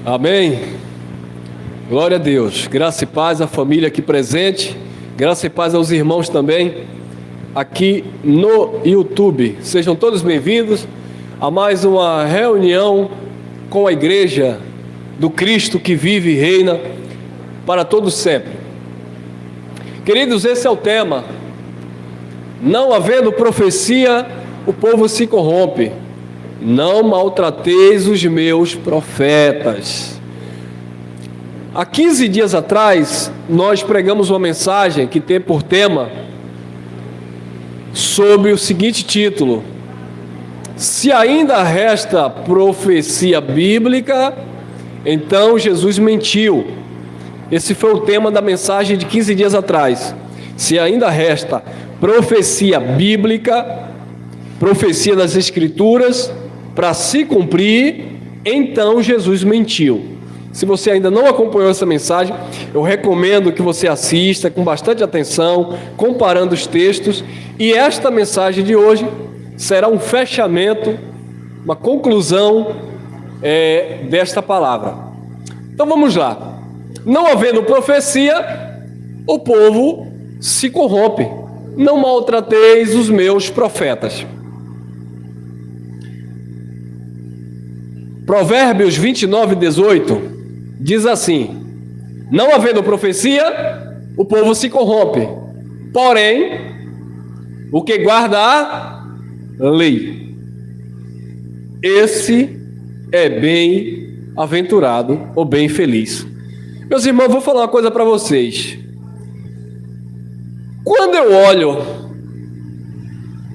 Amém. Glória a Deus. Graça e paz à família aqui presente. Graça e paz aos irmãos também aqui no YouTube. Sejam todos bem-vindos a mais uma reunião com a igreja do Cristo que vive e reina para todos sempre. Queridos, esse é o tema. Não havendo profecia, o povo se corrompe. Não maltrateis os meus profetas. Há 15 dias atrás, nós pregamos uma mensagem que tem por tema sobre o seguinte título: se ainda resta profecia bíblica, então Jesus mentiu. Esse foi o tema da mensagem de 15 dias atrás. Se ainda resta profecia bíblica, profecia das Escrituras, para se cumprir, então Jesus mentiu. Se você ainda não acompanhou essa mensagem, eu recomendo que você assista com bastante atenção, comparando os textos, e esta mensagem de hoje será um fechamento, uma conclusão desta palavra. Então vamos lá. Não havendo profecia, o povo se corrompe. Não maltrateis os meus profetas. Provérbios 29:18 diz assim: não havendo profecia, o povo se corrompe, porém, o que guarda a lei, esse é bem-aventurado ou bem feliz. Meus irmãos, vou falar uma coisa para vocês. Quando eu olho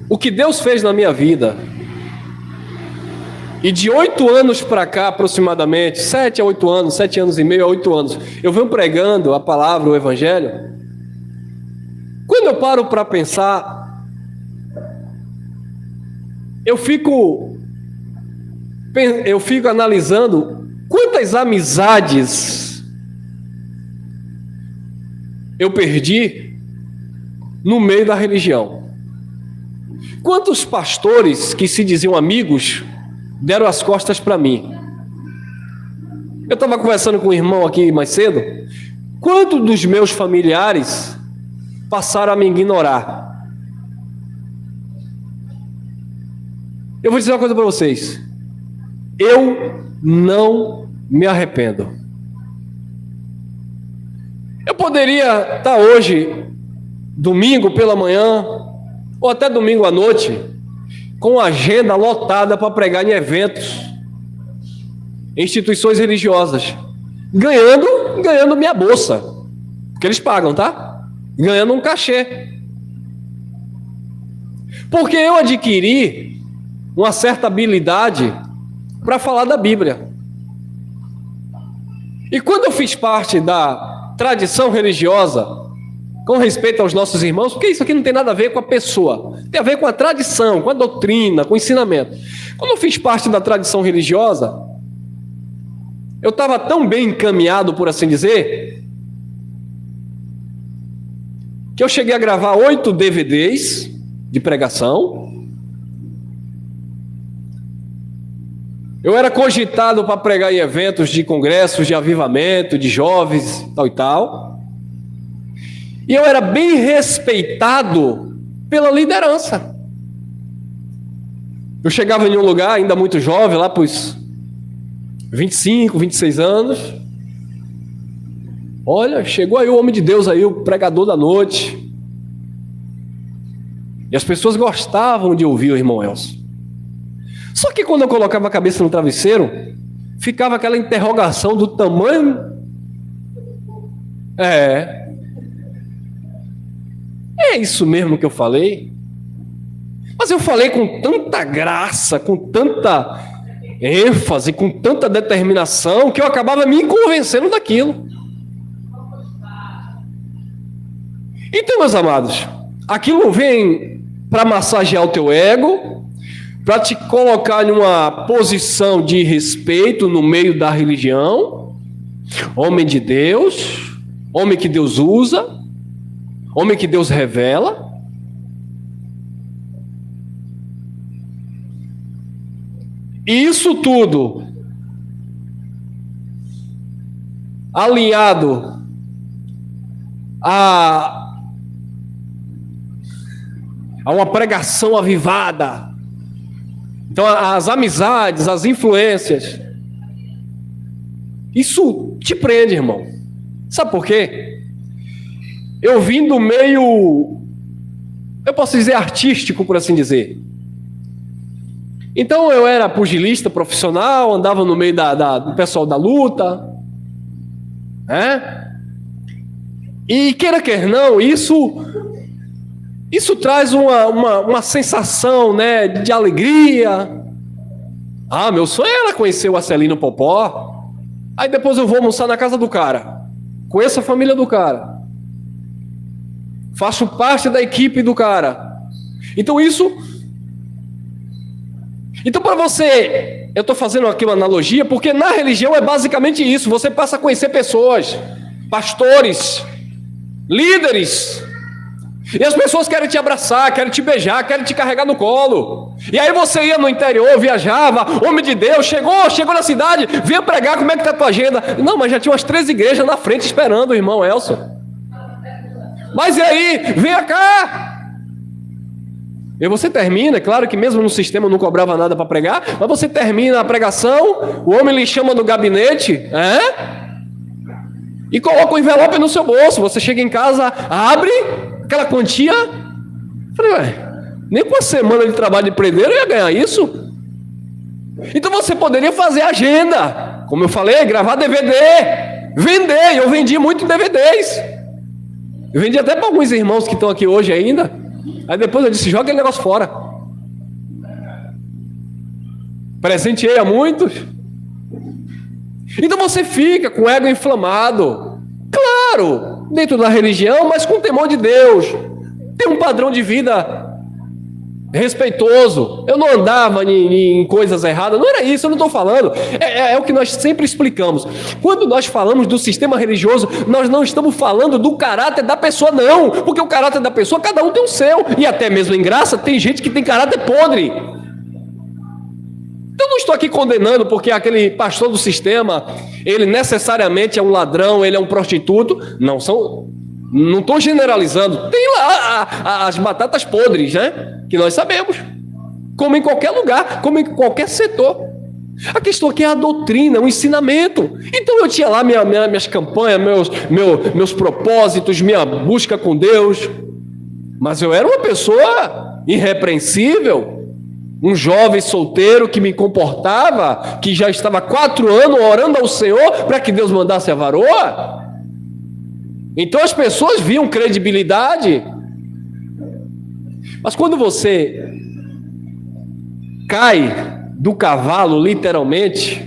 o que Deus fez na minha vida, e de 8 anos para cá, aproximadamente, 7 a 8 anos, 7 anos e meio a 8 anos, eu venho pregando a palavra, o Evangelho. Quando eu paro para pensar, eu fico analisando quantas amizades eu perdi no meio da religião. Quantos pastores que se diziam amigos deram as costas para mim. Eu estava conversando com um irmão aqui mais cedo. Quantos dos meus familiares passaram a me ignorar? Eu vou dizer uma coisa para vocês. Eu não me arrependo. Eu poderia estar hoje, domingo pela manhã, ou até domingo à noite, com a agenda lotada para pregar em eventos, em instituições religiosas, ganhando minha bolsa, porque eles pagam, tá? Ganhando um cachê. Porque eu adquiri uma certa habilidade para falar da Bíblia. E quando eu fiz parte da tradição religiosa, com respeito aos nossos irmãos, porque isso aqui não tem nada a ver com a pessoa, tem a ver com a tradição, com a doutrina, com o ensinamento. Quando eu fiz parte da tradição religiosa, eu estava tão bem encaminhado, por assim dizer, que eu cheguei a gravar 8 DVDs de pregação. Eu era cogitado para pregar em eventos de congressos, de avivamento, de jovens, tal e tal. E eu era bem respeitado pela liderança. Eu chegava em um lugar, ainda muito jovem, lá para os 25, 26 anos. Olha, chegou aí o homem de Deus aí, o pregador da noite. E as pessoas gostavam de ouvir o irmão Elcio. Só que quando eu colocava a cabeça no travesseiro, ficava aquela interrogação do tamanho. É isso mesmo que eu falei? Mas eu falei com tanta graça, com tanta ênfase, com tanta determinação, que eu acabava me convencendo daquilo. Então, meus amados, aquilo vem para massagear o teu ego, para te colocar em uma posição de respeito no meio da religião. Homem de Deus, homem que Deus usa, homem que Deus revela. E isso tudo alinhado a uma pregação avivada. Então, as amizades, as influências, isso te prende, irmão. Sabe por quê? Eu vim do meio, eu posso dizer, artístico, por assim dizer. Então, eu era pugilista profissional, andava no meio do pessoal da luta, né? E queira quer não, isso traz uma sensação, né, de alegria. Ah, meu sonho era conhecer o Arcelino Popó. Aí depois eu vou almoçar na casa do cara, conheço a família do cara, faço parte da equipe do cara. Então para você, eu estou fazendo aqui uma analogia, porque na religião é basicamente isso. Você passa a conhecer pessoas, pastores, líderes, e as pessoas querem te abraçar, querem te beijar, querem te carregar no colo. E aí você ia no interior, viajava, homem de Deus, chegou na cidade, vinha pregar, como é que está a tua agenda? Não, mas já tinha umas 3 igrejas na frente esperando o irmão Elson. Mas e aí, venha cá. E você termina, é claro que mesmo no sistema eu não cobrava nada para pregar, mas você termina a pregação, o homem lhe chama no gabinete, e coloca o envelope no seu bolso. Você chega em casa, abre aquela quantia. Falei, nem com uma semana de trabalho de predeiro eu ia ganhar isso. Então você poderia fazer agenda, como eu falei, gravar DVD, vender. Eu vendi muito DVDs. Eu vendi até para alguns irmãos que estão aqui hoje ainda. Aí depois eu disse, joga aquele negócio fora. Presenteei a muitos. Então você fica com o ego inflamado. Claro, dentro da religião, mas com temor de Deus. Tem um padrão de vida respeitoso. Eu não andava em coisas erradas. Não era isso, eu não estou falando. É o que nós sempre explicamos. Quando nós falamos do sistema religioso, nós não estamos falando do caráter da pessoa, não. Porque o caráter da pessoa, cada um tem o seu. E até mesmo em graça, tem gente que tem caráter podre. Eu não estou aqui condenando porque aquele pastor do sistema, ele necessariamente é um ladrão, ele é um prostituto. Não estou generalizando. Tem lá as batatas podres, né? Que nós sabemos. Como em qualquer lugar, como em qualquer setor. A questão aqui é a doutrina, o ensinamento. Então eu tinha lá minhas campanhas, meus propósitos, minha busca com Deus. Mas eu era uma pessoa irrepreensível. Um jovem solteiro que me comportava, que já estava 4 anos orando ao Senhor para que Deus mandasse a varoa. Então as pessoas viam credibilidade. Mas quando você cai do cavalo, literalmente,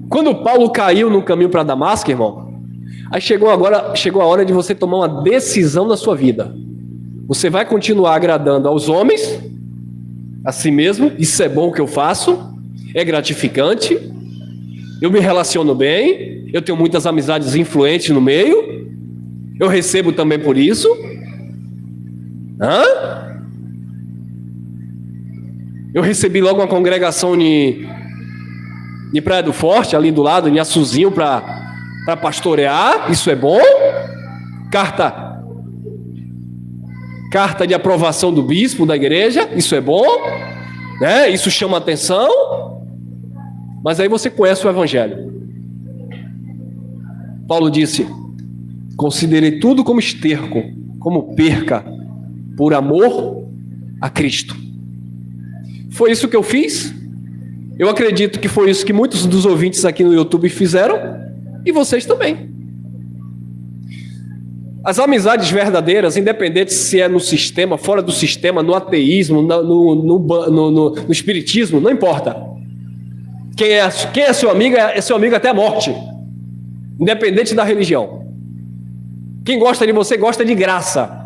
quando Paulo caiu no caminho para Damasco, irmão, aí chegou a hora de você tomar uma decisão na sua vida. Você vai continuar agradando aos homens, a si mesmo, isso é bom o que eu faço, é gratificante, eu me relaciono bem, eu tenho muitas amizades influentes no meio, eu recebo também por isso. Eu recebi logo uma congregação em Praia do Forte, ali do lado, em Açuzinho, para pastorear, isso é bom. Carta de aprovação do bispo da igreja, isso é bom, né? Isso chama atenção. Mas aí você conhece o evangelho. Paulo disse: considerei tudo como esterco, como perca, por amor a Cristo. Foi isso que eu fiz. Eu acredito que foi isso que muitos dos ouvintes aqui no YouTube fizeram, e vocês também. As amizades verdadeiras, independente se é no sistema, fora do sistema, no ateísmo, no espiritismo, não importa. Quem é seu amigo é seu amigo até a morte, independente da religião. Quem gosta de você gosta de graça.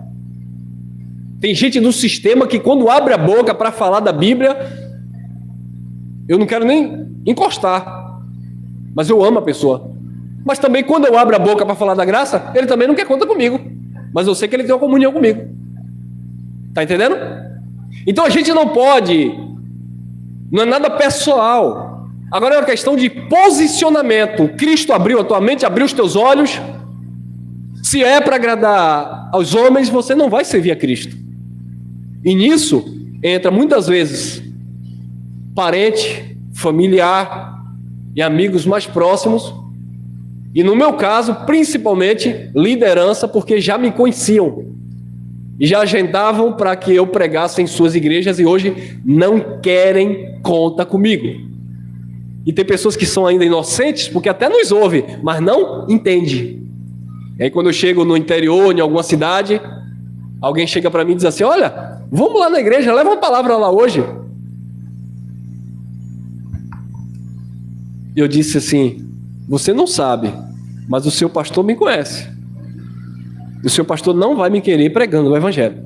Tem gente no sistema que quando abre a boca para falar da Bíblia, eu não quero nem encostar, mas eu amo a pessoa. Mas também quando eu abro a boca para falar da graça, ele também não quer conta comigo, mas eu sei que ele tem uma comunhão comigo. Tá entendendo? Então a gente não pode, não é nada pessoal. Agora é uma questão de posicionamento. Cristo abriu a tua mente, abriu os teus olhos. Se é para agradar aos homens, você não vai servir a Cristo. E nisso entra muitas vezes parente, familiar e amigos mais próximos. E no meu caso, principalmente liderança, porque já me conheciam e já agendavam para que eu pregasse em suas igrejas e hoje não querem conta comigo. E tem pessoas que são ainda inocentes, porque até nos ouvem, mas não entende. E aí quando eu chego no interior, em alguma cidade, alguém chega para mim e diz assim: olha, vamos lá na igreja, leva uma palavra lá hoje. Eu disse assim: você não sabe, mas o seu pastor me conhece. O seu pastor não vai me querer pregando o evangelho.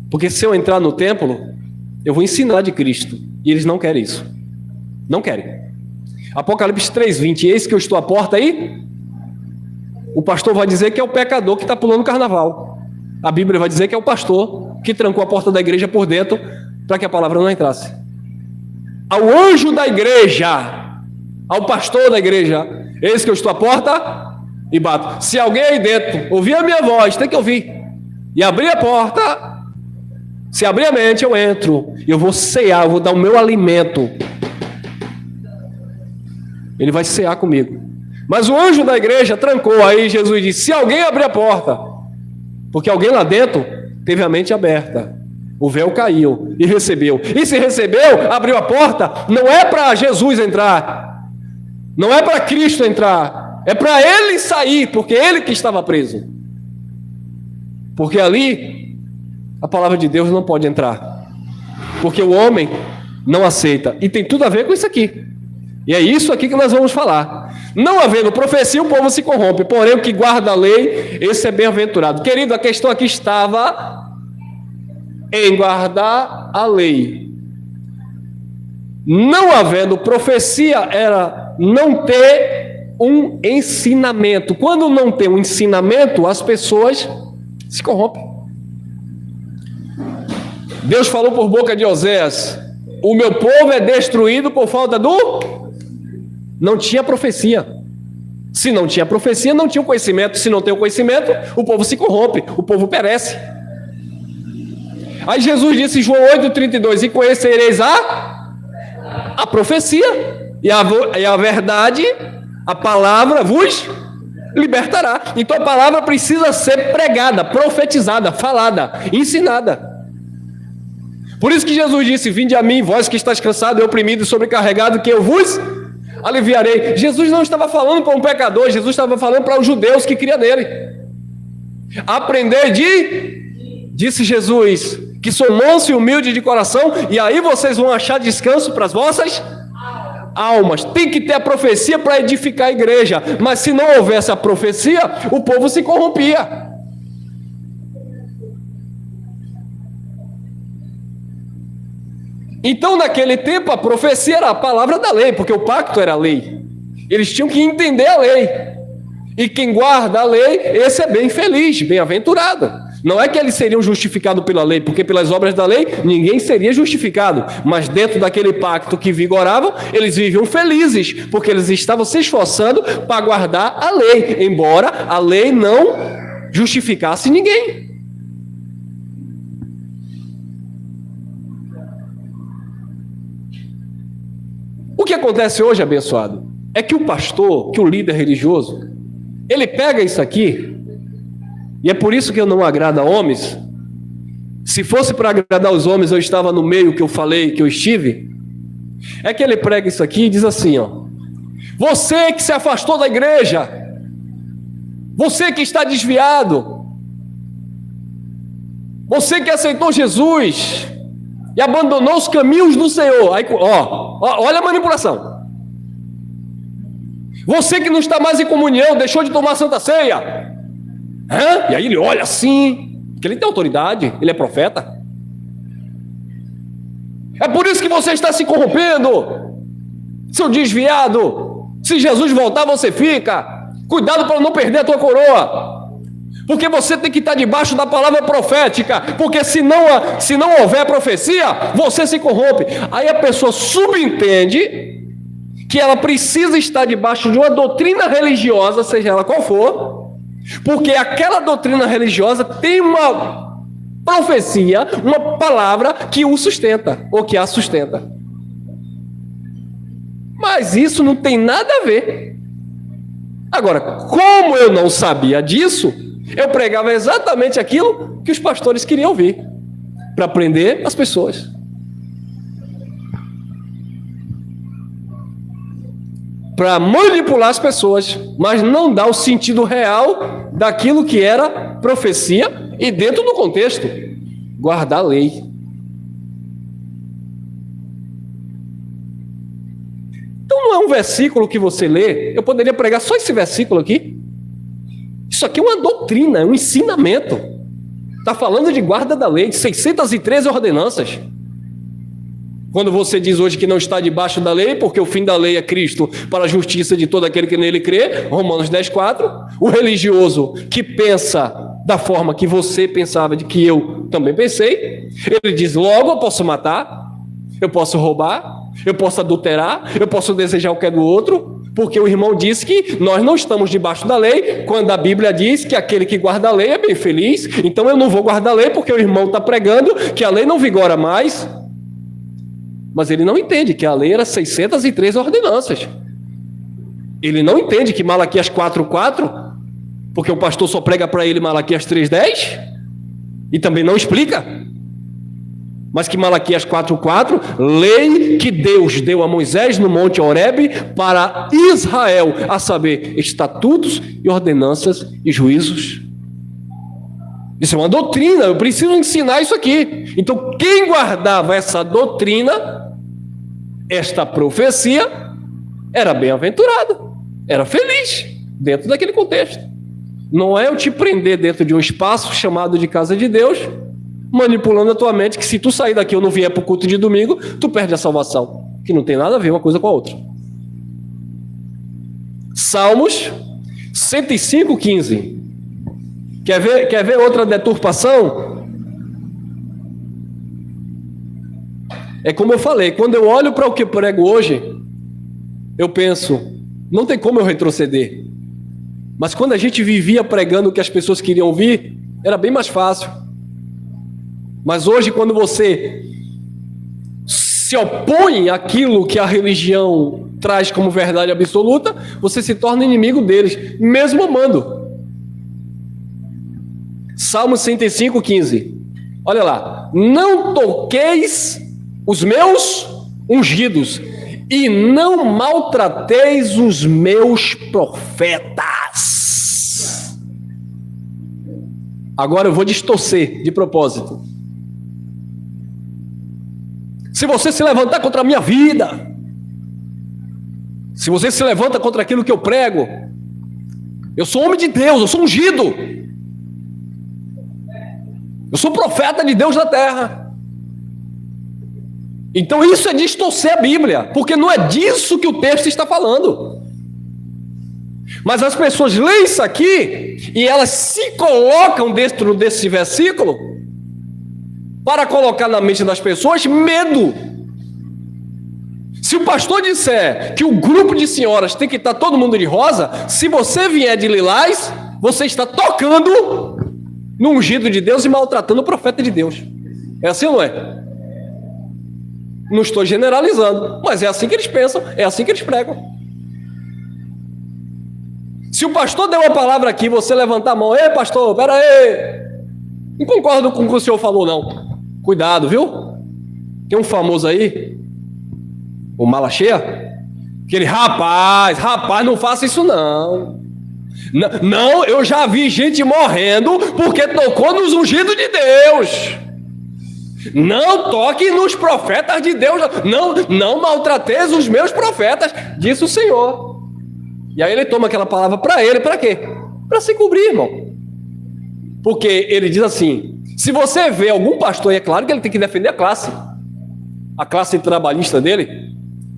Porque se eu entrar no templo, eu vou ensinar de Cristo. E eles não querem isso. Não querem. Apocalipse 3:20, eis que eu estou à porta aí. O pastor vai dizer que é o pecador que está pulando o carnaval. A Bíblia vai dizer que é o pastor que trancou a porta da igreja por dentro para que a palavra não entrasse. Ao anjo da igreja, ao pastor da igreja, eis que eu estou à porta e bato. Se alguém aí dentro ouvir a minha voz, tem que ouvir, e abrir a porta, se abrir a mente, eu entro, eu vou cear, eu vou dar o meu alimento. Ele vai cear comigo. Mas o anjo da igreja trancou. Aí Jesus disse: se alguém abrir a porta, porque alguém lá dentro teve a mente aberta, o véu caiu e recebeu. E se recebeu, abriu a porta, não é para Jesus entrar, não é para Cristo entrar, é para ele sair, porque ele que estava preso. Porque ali a palavra de Deus não pode entrar, porque o homem não aceita. E tem tudo a ver com isso aqui. E é isso aqui que nós vamos falar. Não havendo profecia, o povo se corrompe, porém o que guarda a lei, esse é bem-aventurado. Querido, a questão aqui estava em guardar a lei. Não havendo profecia era não ter um ensinamento. Quando não tem um ensinamento, as pessoas se corrompem. Deus falou por boca de Oséias: o meu povo é destruído por falta do... Não tinha profecia. Se não tinha profecia, não tinha o conhecimento. Se não tem o conhecimento, o povo se corrompe, o povo perece. Aí Jesus disse em João 8,32: e conhecereis a profecia, e a verdade, a palavra vos libertará. Então a palavra precisa ser pregada, profetizada, falada, ensinada. Por isso que Jesus disse: vinde a mim, vós que estáis cansados e oprimidos e sobrecarregados, que eu vos aliviarei. Jesus não estava falando para um pecador, Jesus estava falando para os judeus que criam nele. Aprender disse Jesus, que sou manso e humilde de coração, e aí vocês vão achar descanso para as vossas almas. Tem que ter a profecia para edificar a igreja, mas se não houvesse a profecia, o povo se corrompia. Então naquele tempo a profecia era a palavra da lei, porque o pacto era a lei. Eles tinham que entender a lei. E quem guarda a lei, esse é bem feliz, bem-aventurado. Não é que eles seriam justificados pela lei, porque pelas obras da lei ninguém seria justificado. Mas dentro daquele pacto que vigorava, eles viviam felizes, porque eles estavam se esforçando para guardar a lei, embora a lei não justificasse ninguém. O que acontece hoje, abençoado, é que o pastor, que o líder religioso, ele pega isso aqui, e é por isso que eu não agrado a homens. Se fosse para agradar os homens, eu estava no meio que eu falei, que eu estive. É que ele prega isso aqui e diz assim, ó: você que se afastou da igreja, você que está desviado, você que aceitou Jesus e abandonou os caminhos do Senhor. Aí, olha a manipulação. Você que não está mais em comunhão, deixou de tomar a Santa Ceia. E aí ele olha assim, porque ele tem autoridade, ele é profeta. É por isso que você está se corrompendo, seu desviado. Se Jesus voltar, você fica. Cuidado para não perder a tua coroa. Porque você tem que estar debaixo da palavra profética, porque se não houver profecia, você se corrompe. Aí a pessoa subentende que ela precisa estar debaixo de uma doutrina religiosa, seja ela qual for, porque aquela doutrina religiosa tem uma profecia, uma palavra que o sustenta, ou que a sustenta. Mas isso não tem nada a ver. Agora, como eu não sabia disso, eu pregava exatamente aquilo que os pastores queriam ouvir, para prender as pessoas. Para manipular as pessoas, mas não dar o sentido real daquilo que era profecia e dentro do contexto, guardar a lei. Então não é um versículo que você lê, eu poderia pregar só esse versículo aqui. Isso aqui é uma doutrina, é um ensinamento. Está falando de guarda da lei, de 613 ordenanças. Quando você diz hoje que não está debaixo da lei, porque o fim da lei é Cristo para a justiça de todo aquele que nele crê, Romanos 10,4, o religioso que pensa da forma que você pensava, de que eu também pensei, ele diz, logo eu posso matar, eu posso roubar, eu posso adulterar, eu posso desejar o que é do outro, porque o irmão disse que nós não estamos debaixo da lei, quando a Bíblia diz que aquele que guarda a lei é bem feliz, então eu não vou guardar a lei porque o irmão está pregando que a lei não vigora mais. Mas ele não entende que a lei era 603 ordenanças. Ele não entende que Malaquias 4,4, porque o pastor só prega para ele Malaquias 3,10, e também não explica. Mas que Malaquias 4,4, lei que Deus deu a Moisés no Monte Horebe para Israel, a saber, estatutos e ordenanças e juízos. Isso é uma doutrina, eu preciso ensinar isso aqui. Então, quem guardava essa doutrina, esta profecia, era bem-aventurado, era feliz, dentro daquele contexto. Não é eu te prender dentro de um espaço chamado de casa de Deus, manipulando a tua mente, que se tu sair daqui ou não vier para o culto de domingo, tu perde a salvação, que não tem nada a ver uma coisa com a outra. Salmos 105:15. Quer ver outra deturpação? É como eu falei, quando eu olho para o que eu prego hoje, eu penso, não tem como eu retroceder. Mas quando a gente vivia pregando o que as pessoas queriam ouvir, era bem mais fácil. Mas hoje, quando você se opõe àquilo que a religião traz como verdade absoluta, você se torna inimigo deles, mesmo amando. Salmo 105:15. Olha lá. Não toqueis os meus ungidos e não maltrateis os meus profetas. Agora eu vou distorcer de propósito. Se você se levantar contra a minha vida, se você se levanta contra aquilo que eu prego, eu sou homem de Deus, eu sou ungido. Eu sou profeta de Deus na terra. Então isso é distorcer a Bíblia, porque não é disso que o texto está falando. Mas as pessoas leem isso aqui e elas se colocam dentro desse versículo para colocar na mente das pessoas medo. Se o pastor disser que o grupo de senhoras tem que estar todo mundo de rosa, se você vier de lilás, você está tocando no ungido de Deus e maltratando o profeta de Deus. É assim ou não é? Não estou generalizando, mas é assim que eles pensam, é assim que eles pregam. Se o pastor der uma palavra aqui, você levantar a mão, ei pastor, pera aí, não concordo com o que o senhor falou não. Cuidado, viu? Tem um famoso aí, o mala cheia, que ele, rapaz, não faça isso não. Não, eu já vi gente morrendo porque tocou nos ungidos de Deus. Não toque nos profetas de Deus. Não maltrateis os meus profetas, disse o Senhor. E aí ele toma aquela palavra para ele, para quê? Para se cobrir, irmão. Porque ele diz assim, se você vê algum pastor, e é claro que ele tem que defender a classe trabalhista dele,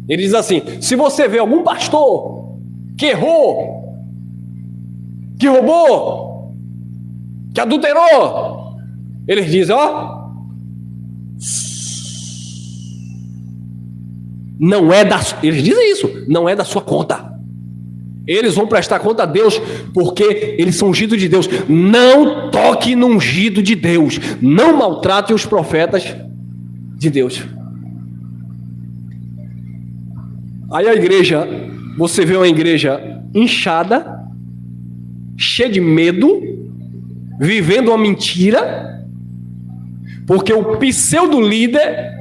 ele diz assim, se você vê algum pastor que errou, que roubou, que adulterou. Eles dizem, ó, não é da, eles dizem isso, não é da sua conta. Eles vão prestar conta a Deus porque eles são ungidos de Deus. Não toque no ungido de Deus. Não maltrate os profetas de Deus. Aí a igreja, você vê uma igreja inchada, cheia de medo, vivendo uma mentira, porque o pseudo líder,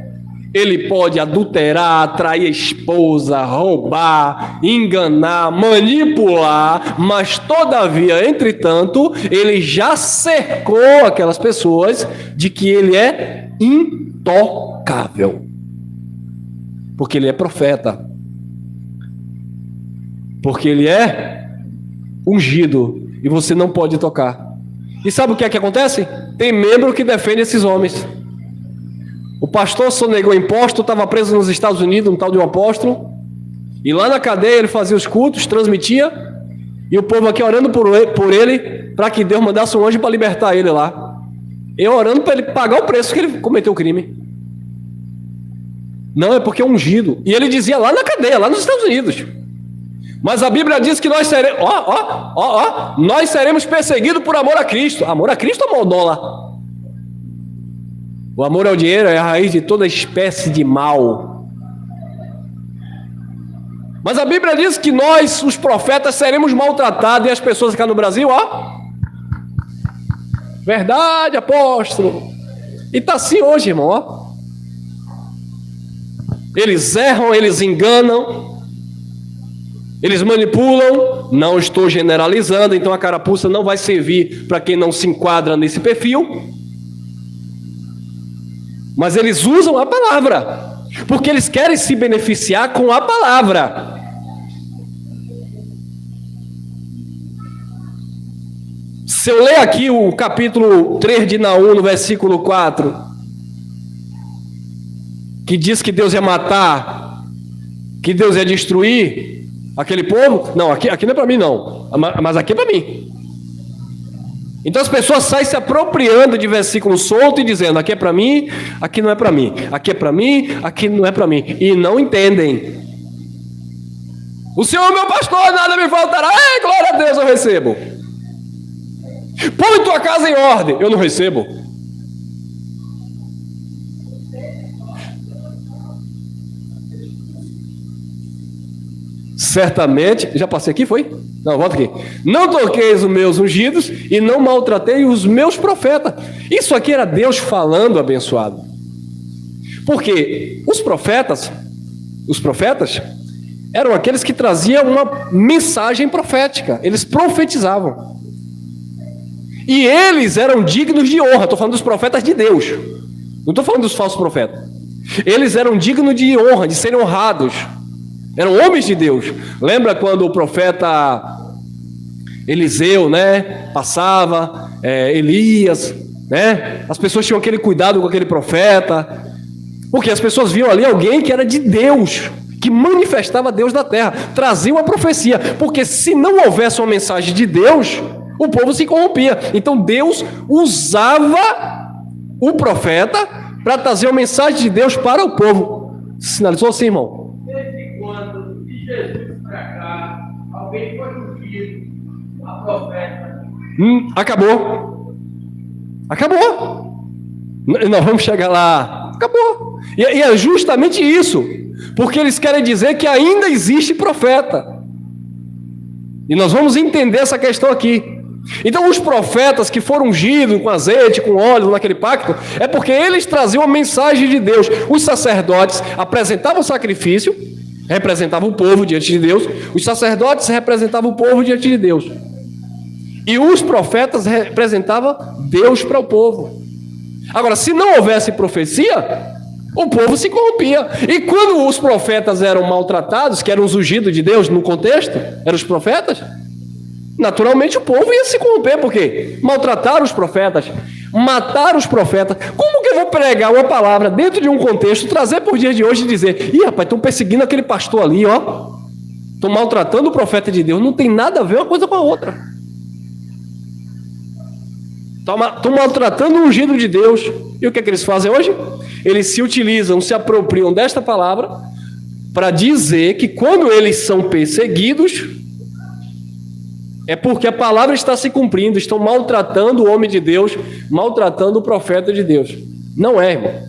ele pode adulterar, atrair a esposa, roubar, enganar, manipular, mas todavia, entretanto, ele já cercou aquelas pessoas de que ele é intocável. Porque ele é profeta. Porque ele é ungido e você não pode tocar. E sabe o que é que acontece? Tem membro que defende esses homens. O pastor sonegou imposto, estava preso nos Estados Unidos, um tal de um apóstolo, e lá na cadeia ele fazia os cultos, transmitia, e o povo aqui orando por ele, para que Deus mandasse um anjo para libertar ele lá. Eu orando para ele pagar o preço que ele cometeu o crime. Não, é porque é ungido. E ele dizia lá na cadeia, lá nos Estados Unidos. Mas a Bíblia diz que nós seremos, nós seremos perseguidos por amor a Cristo. Amor a Cristo ou amor ao dólar? O amor ao dinheiro é a raiz de toda espécie de mal. Mas a Bíblia diz que nós, os profetas, seremos maltratados. E as pessoas aqui no Brasil, verdade, apóstolo. E está assim hoje, irmão, Eles erram, eles enganam, eles manipulam. Não estou generalizando, então a carapuça não vai servir para quem não se enquadra nesse perfil. Mas eles usam a palavra, porque eles querem se beneficiar com a palavra. Se eu ler aqui o capítulo 3 de Naum, no versículo 4, que diz que Deus ia matar, que Deus ia destruir aquele povo, não, aqui não é para mim não, mas aqui é para mim. Então as pessoas saem se apropriando de versículos soltos e dizendo, aqui é para mim, aqui não é para mim, aqui é para mim, aqui não é para mim, e não entendem. O Senhor é meu pastor, nada me faltará. Ei, glória a Deus, eu recebo. Põe tua casa em ordem, eu não recebo. Certamente, já passei aqui, foi? Não, volta aqui. Não toqueis os meus ungidos e não maltratei os meus profetas. Isso aqui era Deus falando, abençoado. Porque os profetas eram aqueles que traziam uma mensagem profética. Eles profetizavam. E eles eram dignos de honra. Estou falando dos profetas de Deus. Não estou falando dos falsos profetas. Eles eram dignos de honra, de serem honrados. Eram homens de Deus. Lembra quando o profeta Eliseu, passava, Elias, as pessoas tinham aquele cuidado com aquele profeta, porque as pessoas viam ali alguém que era de Deus, que manifestava Deus na terra, trazia uma profecia, porque se não houvesse uma mensagem de Deus, o povo se corrompia. Então Deus usava o profeta para trazer uma mensagem de Deus para o povo. Sinalizou assim, irmão? Quando de Jesus para cá, alguém foi ungido, a profeta. Acabou. Nós vamos chegar lá. Acabou. E é justamente isso. Porque eles querem dizer que ainda existe profeta. E nós vamos entender essa questão aqui. Então os profetas que foram ungidos com azeite, com óleo naquele pacto, é porque eles traziam a mensagem de Deus. Os sacerdotes apresentavam o sacrifício, representavam o povo diante de Deus. Os sacerdotes representavam o povo diante de Deus. E os profetas representavam Deus para o povo. Agora, se não houvesse profecia, o povo se corrompia. E quando os profetas eram maltratados, que eram os ungidos de Deus no contexto, eram os profetas, naturalmente o povo ia se corromper, porque maltrataram os profetas, mataram os profetas. Como que eu vou pregar uma palavra dentro de um contexto, trazer por dia de hoje e dizer, ih, rapaz, estão perseguindo aquele pastor ali, estão maltratando o profeta de Deus? Não tem nada a ver uma coisa com a outra. Estão maltratando o ungido de Deus. E o que é que eles fazem hoje? Eles se utilizam, se apropriam desta palavra para dizer que quando eles são perseguidos, é porque a palavra está se cumprindo, estão maltratando o homem de Deus, maltratando o profeta de Deus. Não é, irmão.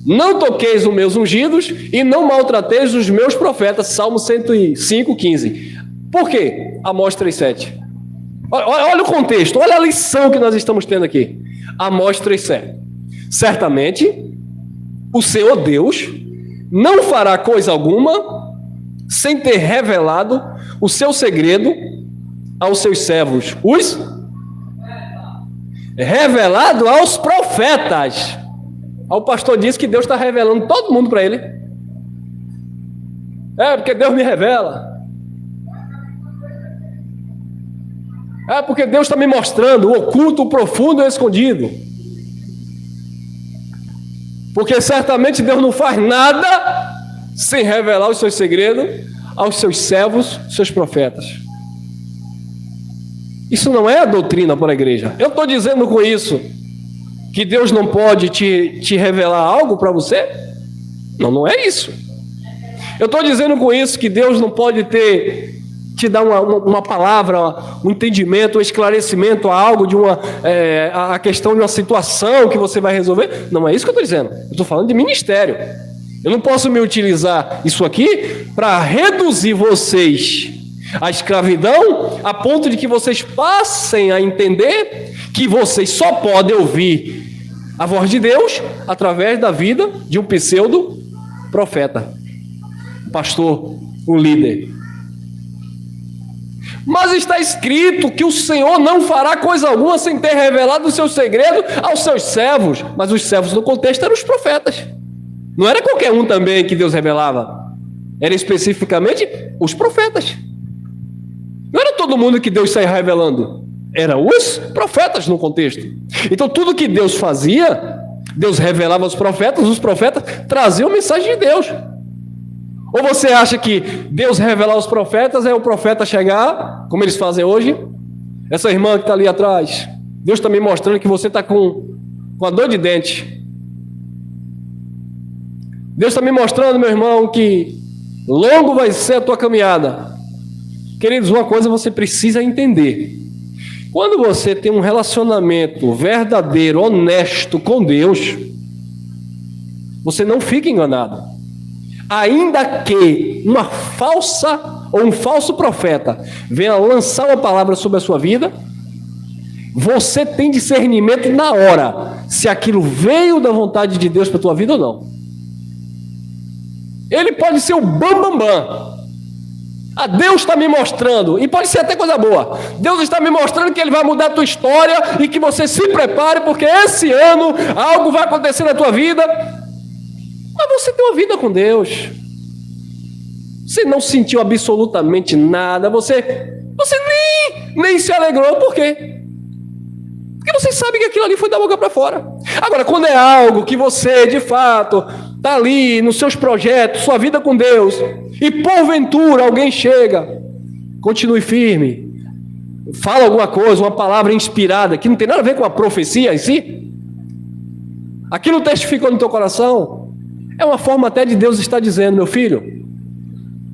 Não toqueis os meus ungidos e não maltrateis os meus profetas. Salmo 105, 15. Por quê? Amós 3,7. Olha o contexto, olha a lição que nós estamos tendo aqui. Amós 3,7. Certamente, o Senhor Deus não fará coisa alguma sem ter revelado o seu segredo aos seus servos. Revelado aos profetas. O pastor disse que Deus está revelando todo mundo para ele. Porque Deus me revela. Porque Deus está me mostrando o oculto, o profundo e o escondido. Porque certamente Deus não faz nada sem revelar os seus segredos aos seus servos, seus profetas. Isso não é a doutrina para a igreja. Eu estou dizendo com isso que Deus não pode te revelar algo para você? Não, não é isso. Eu estou dizendo com isso que Deus não pode te dar uma palavra, um entendimento, um esclarecimento a algo a questão de uma situação que você vai resolver. Não é isso que eu estou dizendo. Eu estou falando de ministério. Eu não posso me utilizar isso aqui para reduzir vocês à escravidão, a ponto de que vocês passem a entender que vocês só podem ouvir a voz de Deus através da vida de um pseudo profeta, um pastor, um líder. Mas está escrito que o Senhor não fará coisa alguma sem ter revelado o seu segredo aos seus servos. Mas os servos no contexto eram os profetas. Não era qualquer um também que Deus revelava. Era especificamente os profetas. Não era todo mundo que Deus saía revelando. Eram os profetas no contexto. Então tudo que Deus fazia, Deus revelava aos profetas, os profetas traziam a mensagem de Deus. Ou você acha que Deus revelar aos profetas é o profeta chegar, como eles fazem hoje? Essa irmã que está ali atrás, Deus está me mostrando que você está com a dor de dente. Deus está me mostrando, meu irmão, que longo vai ser a tua caminhada. Queridos, uma coisa você precisa entender. Quando você tem um relacionamento verdadeiro, honesto com Deus, você não fica enganado. Ainda que uma falsa ou um falso profeta venha lançar uma palavra sobre a sua vida, você tem discernimento na hora se aquilo veio da vontade de Deus para a tua vida ou não. Ele pode ser o bam. Deus está me mostrando, e pode ser até coisa boa. Deus está me mostrando que Ele vai mudar a tua história e que você se prepare, porque esse ano algo vai acontecer na tua vida. Mas você tem uma vida com Deus. Você não sentiu absolutamente nada. Você nem se alegrou. Por quê? Porque você sabe que aquilo ali foi da boca para fora. Agora, quando é algo que você, de fato, está ali nos seus projetos, sua vida com Deus, e porventura alguém chega, continue firme, fala alguma coisa, uma palavra inspirada, que não tem nada a ver com a profecia em si, aquilo testificou no teu coração, é uma forma até de Deus estar dizendo: meu filho,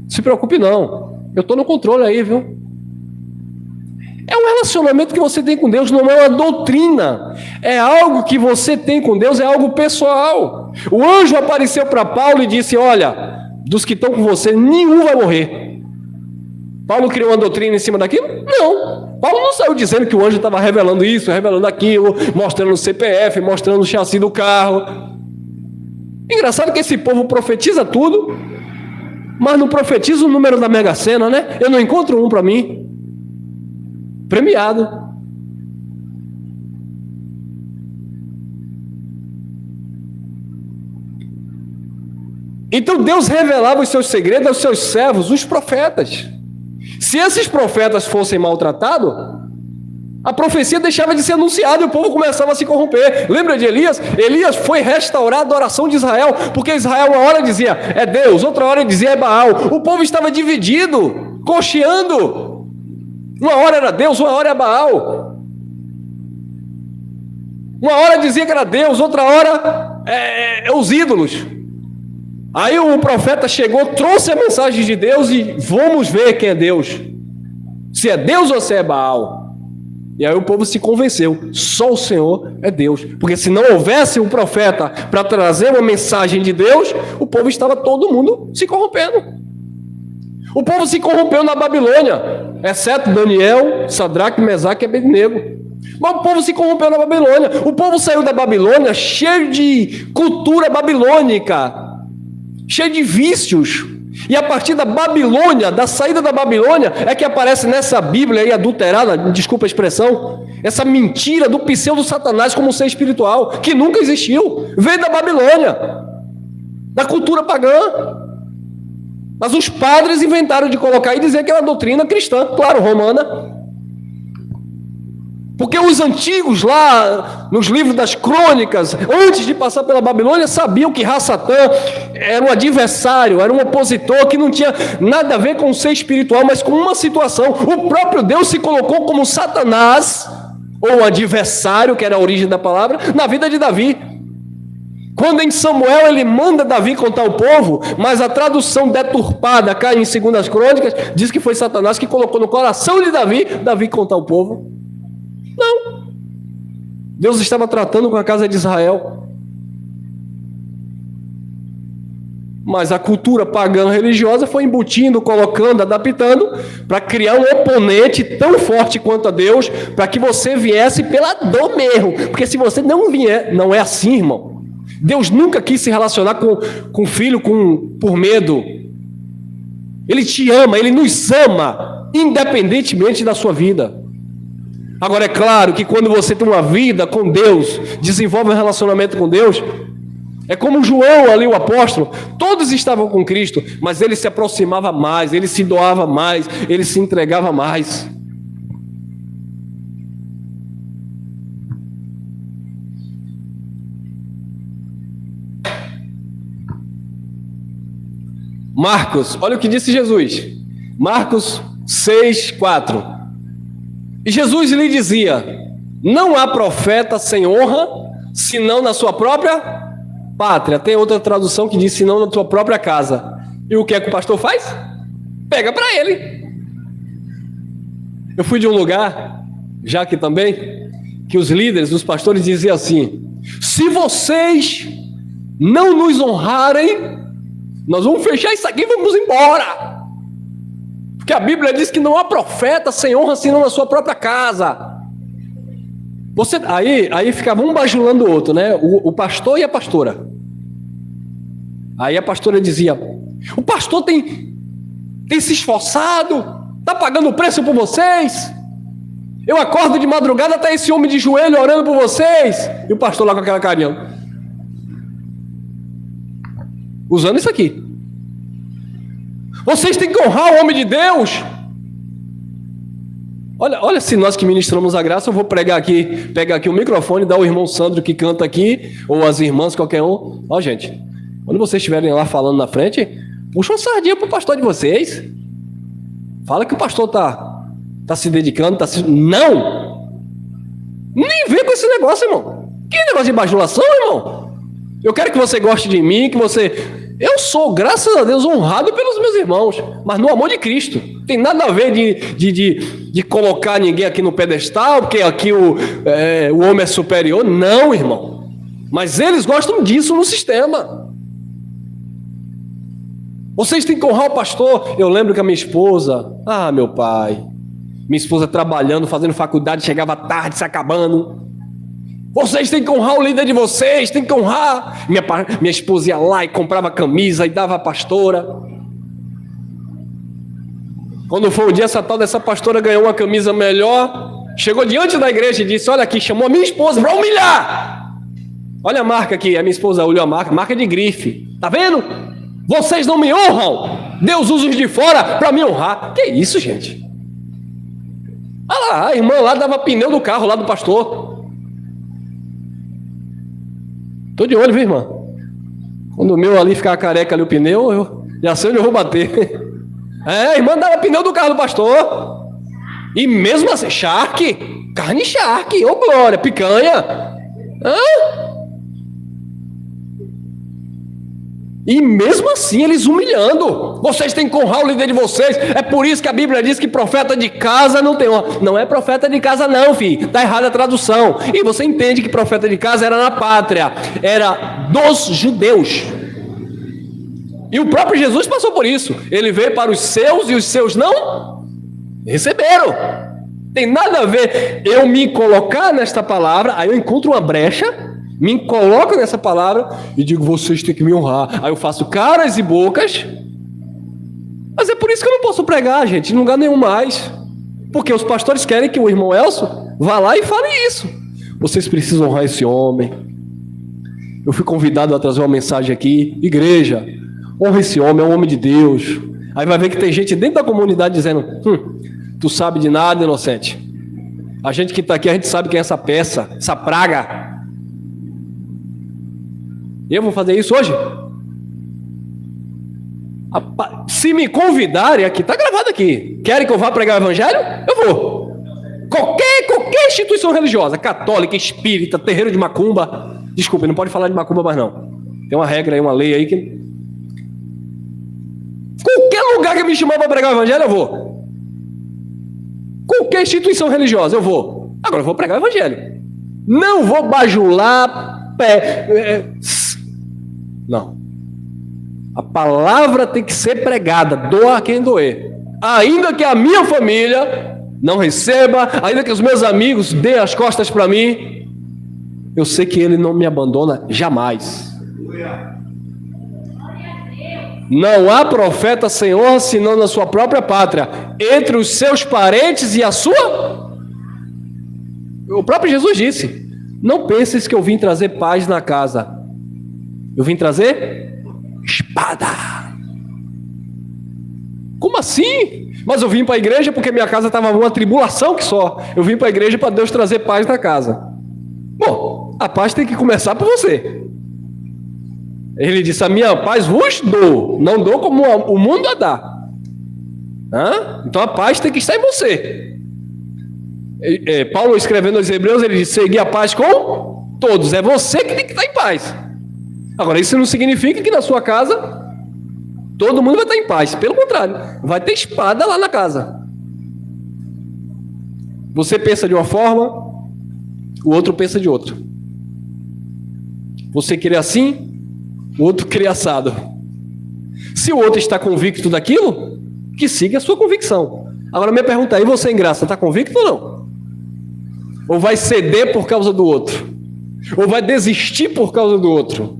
se preocupe não, eu estou no controle aí, viu? É um relacionamento que você tem com Deus, não é uma doutrina. É algo que você tem com Deus, é algo pessoal. O anjo apareceu para Paulo e disse: olha, dos que estão com você, nenhum vai morrer. Paulo criou uma doutrina em cima daquilo? Não. Paulo não saiu dizendo que o anjo estava revelando isso, revelando aquilo, mostrando o CPF, mostrando o chassi do carro. Engraçado que esse povo profetiza tudo, mas não profetiza o número da Mega Sena, né? Eu não encontro um para mim. Premiado. Então Deus revelava os seus segredos aos seus servos, os profetas. Se esses profetas fossem maltratados, a profecia deixava de ser anunciada e o povo começava a se corromper. Lembra de Elias? Elias foi restaurar a adoração de Israel, porque Israel uma hora dizia é Deus, outra hora dizia é Baal. O povo estava dividido, cocheando. Uma hora era Deus, uma hora é Baal. Uma hora dizia que era Deus, outra hora os ídolos. Aí o profeta chegou, trouxe a mensagem de Deus e vamos ver quem é Deus. Se é Deus ou se é Baal. E aí o povo se convenceu, só o Senhor é Deus. Porque se não houvesse um profeta para trazer uma mensagem de Deus, o povo estava todo mundo se corrompendo. O povo se corrompeu na Babilônia, exceto Daniel, Sadraque, Mesaque e Abednego. Mas o povo se corrompeu na Babilônia. O povo saiu da Babilônia cheio de cultura babilônica, cheio de vícios. E a partir da Babilônia, da saída da Babilônia, é que aparece nessa Bíblia aí adulterada, desculpa a expressão, essa mentira do pseudo-satanás como um ser espiritual, que nunca existiu. Veio da Babilônia, da cultura pagã. Mas os padres inventaram de colocar e dizer que era doutrina cristã, claro, romana. Porque os antigos lá, nos livros das crônicas, antes de passar pela Babilônia, sabiam que Ra-Satã era um adversário, era um opositor, que não tinha nada a ver com o ser espiritual, mas com uma situação. O próprio Deus se colocou como Satanás, ou adversário, que era a origem da palavra, na vida de Davi. Quando em Samuel ele manda Davi contar o povo, mas a tradução deturpada cá em 2 Crônicas diz que foi Satanás que colocou no coração de Davi contar o povo. Não. Deus estava tratando com a casa de Israel. Mas a cultura pagã religiosa foi embutindo, colocando, adaptando, para criar um oponente tão forte quanto a Deus, para que você viesse pela dor mesmo. Porque se você não vier, não é assim, irmão. Deus nunca quis se relacionar com o filho por medo. Ele te ama, ele nos ama, independentemente da sua vida. Agora é claro que quando você tem uma vida com Deus, desenvolve um relacionamento com Deus, é como João ali, o apóstolo, todos estavam com Cristo, mas ele se aproximava mais, ele se doava mais, ele se entregava mais. Marcos, olha o que disse Jesus. Marcos 6:4. E Jesus lhe dizia: não há profeta sem honra, senão na sua própria pátria. Tem outra tradução que diz: senão na sua própria casa. E o que é que o pastor faz? Pega para ele. Eu fui de um lugar, já aqui também, que os líderes, os pastores diziam assim: se vocês não nos honrarem, nós vamos fechar isso aqui e vamos embora. Porque a Bíblia diz que não há profeta sem honra senão na sua própria casa. Aí ficava um bajulando o outro, né? O pastor e a pastora. Aí a pastora dizia: o pastor tem se esforçado, está pagando o preço por vocês. Eu acordo de madrugada, está esse homem de joelho orando por vocês. E o pastor lá com aquela carinha, usando isso aqui. Vocês têm que honrar o homem de Deus. Olha, se nós que ministramos a graça, eu vou pegar aqui o microfone, dar ao irmão Sandro que canta aqui, ou as irmãs, qualquer um. Ó, gente, quando vocês estiverem lá falando na frente, puxa uma sardinha pro pastor de vocês. Fala que o pastor tá se dedicando, Não! Nem vem com esse negócio, irmão. Que negócio de bajulação, irmão? Eu quero que você goste de mim, que você... Eu sou, graças a Deus, honrado pelos meus irmãos, mas no amor de Cristo. Não tem nada a ver de colocar ninguém aqui no pedestal, porque aqui o homem é superior. Não, irmão. Mas eles gostam disso no sistema. Vocês têm que honrar o pastor. Eu lembro que a minha esposa, meu pai, minha esposa trabalhando, fazendo faculdade, chegava tarde, se acabando. Vocês têm que honrar o líder de vocês, têm que honrar. Minha esposa ia lá e comprava camisa e dava a pastora. Quando foi o dia, essa tal dessa pastora ganhou uma camisa melhor, chegou diante da igreja e disse: olha aqui, chamou a minha esposa para humilhar. Olha a marca aqui, a minha esposa olhou a marca de grife. Tá vendo? Vocês não me honram. Deus usa os de fora para me honrar. Que isso, gente? Olha lá, a irmã lá dava pneu do carro lá do pastor. Tô de olho, viu, irmã? Quando o meu ali ficar careca ali o pneu, eu já sei onde eu vou bater. A irmã dava pneu do carro do pastor. E mesmo assim, charque, carne charque, ô glória, picanha. E mesmo assim eles humilhando. Vocês têm que honrar o líder de vocês. É por isso que a Bíblia diz que profeta de casa não tem honra. Não é profeta de casa não, filho. Está errada a tradução. E você entende que profeta de casa era na pátria. Era dos judeus. E o próprio Jesus passou por isso. Ele veio para os seus e os seus não receberam. Tem nada a ver eu me colocar nesta palavra, aí eu encontro uma brecha, me coloco nessa palavra e digo, vocês têm que me honrar. Aí eu faço caras e bocas. Mas é por isso que eu não posso pregar, gente, em lugar nenhum mais. Porque os pastores querem que o irmão Elcio vá lá e fale isso. Vocês precisam honrar esse homem. Eu fui convidado a trazer uma mensagem aqui. Igreja, honra esse homem, é um homem de Deus. Aí vai ver que tem gente dentro da comunidade dizendo, tu sabe de nada, inocente. A gente que está aqui, a gente sabe quem é essa peça, essa praga. Eu vou fazer isso hoje? Se me convidarem aqui, está gravado aqui. Querem que eu vá pregar o evangelho? Eu vou. Qualquer instituição religiosa, católica, espírita, terreiro de macumba. Desculpe, não pode falar de macumba mais não. Tem uma regra aí, uma lei aí que... Qualquer lugar que me chamar para pregar o evangelho, eu vou. Qualquer instituição religiosa, eu vou. Agora eu vou pregar o evangelho. Não vou bajular... Não. A palavra tem que ser pregada, doa a quem doer. Ainda que a minha família não receba, ainda que os meus amigos dêem as costas para mim, eu sei que Ele não me abandona jamais. Não há profeta sem honra senão na sua própria pátria, entre os seus parentes e a sua... O próprio Jesus disse, não penses que eu vim trazer paz na casa. Eu vim trazer espada. Como assim? Mas eu vim para a igreja porque minha casa estava uma tribulação que só. Eu vim para a igreja para Deus trazer paz na casa. Bom, a paz tem que começar por você. Ele disse, a minha paz vos dou, não dou como o mundo a dá. Então a paz tem que estar em você. Paulo escrevendo aos Hebreus, ele diz, segui a paz com todos. É você que tem que estar em paz. Agora, isso não significa que na sua casa todo mundo vai estar em paz. Pelo contrário, vai ter espada lá na casa. Você pensa de uma forma, o outro pensa de outra. Você quer assim, o outro quer assado. Se o outro está convicto daquilo, que siga a sua convicção. Agora, minha pergunta é, e você, em graça, está convicto ou não? Ou vai ceder por causa do outro? Ou vai desistir por causa do outro?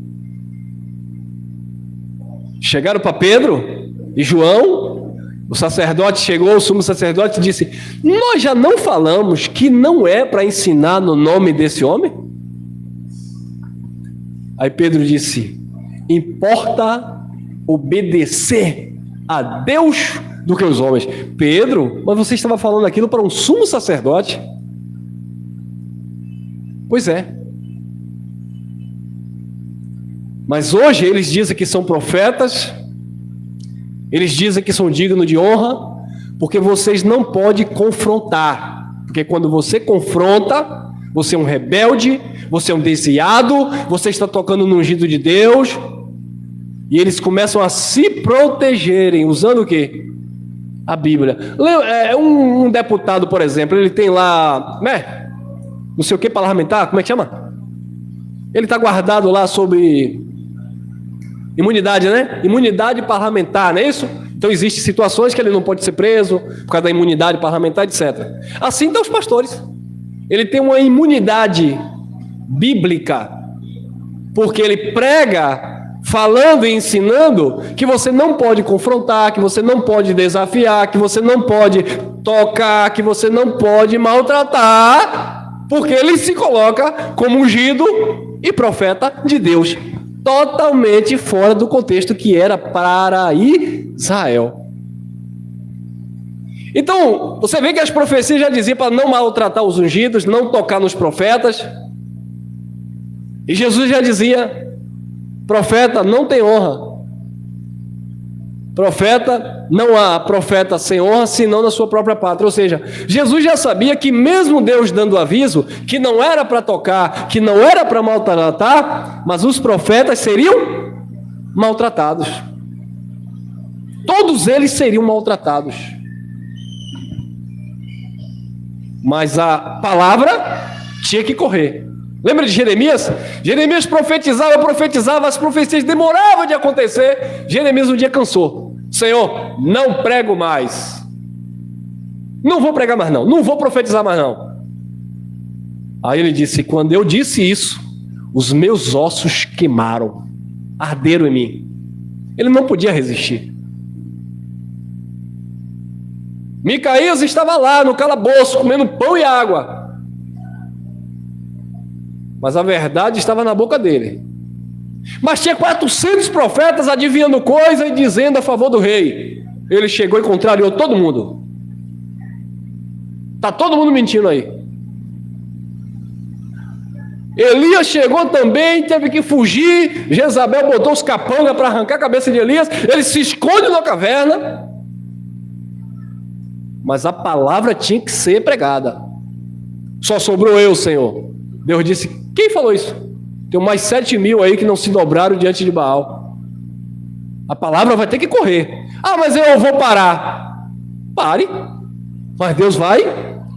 Chegaram para Pedro e João, o sacerdote chegou, o sumo sacerdote disse, nós já não falamos que não é para ensinar no nome desse homem? Aí Pedro disse, importa obedecer a Deus do que os homens. Pedro, mas você estava falando aquilo para um sumo sacerdote? Pois é. Mas hoje eles dizem que são profetas, eles dizem que são dignos de honra, porque vocês não podem confrontar. Porque quando você confronta, você é um rebelde, você é um desviado, você está tocando no ungido de Deus, e eles começam a se protegerem, usando o quê? A Bíblia. Um deputado, por exemplo, ele tem lá, não sei o que parlamentar, como é que chama? Ele está guardado lá sobre imunidade, né? Imunidade parlamentar, não é isso? Então existem situações que ele não pode ser preso por causa da imunidade parlamentar, etc. Assim estão os pastores. Ele tem uma imunidade bíblica, porque ele prega falando e ensinando que você não pode confrontar, que você não pode desafiar, que você não pode tocar, que você não pode maltratar, porque ele se coloca como ungido e profeta de Deus, totalmente fora do contexto que era para Israel. Então, você vê que as profecias já diziam para não maltratar os ungidos, não tocar nos profetas. E Jesus já dizia, profeta não tem honra. Profeta, não há profeta sem honra, senão na sua própria pátria. Ou seja, Jesus já sabia que mesmo Deus dando aviso, que não era para tocar, que não era para maltratar, mas os profetas seriam maltratados. Todos eles seriam maltratados. Mas a palavra tinha que correr. Lembra de Jeremias? Jeremias profetizava, as profecias demoravam de acontecer. Jeremias um dia cansou. Senhor, não prego mais. Não vou pregar mais não. Não vou profetizar mais não. Aí ele disse, quando eu disse isso, os meus ossos queimaram, arderam em mim. Ele não podia resistir. Micaías estava lá no calabouço, comendo pão e água. Mas a verdade estava na boca dele. Mas tinha 400 profetas adivinhando coisa e dizendo a favor do rei. Ele chegou e contrariou todo mundo. Está todo mundo mentindo aí. Elias chegou também, teve que fugir. Jezabel botou os capangas para arrancar a cabeça de Elias. Ele se esconde na caverna. Mas a palavra tinha que ser pregada. Só sobrou eu, Senhor. Deus disse, quem falou isso? Tem mais 7.000 aí que não se dobraram diante de Baal. A palavra vai ter que correr. Ah, mas eu vou parar. Pare. Mas Deus vai,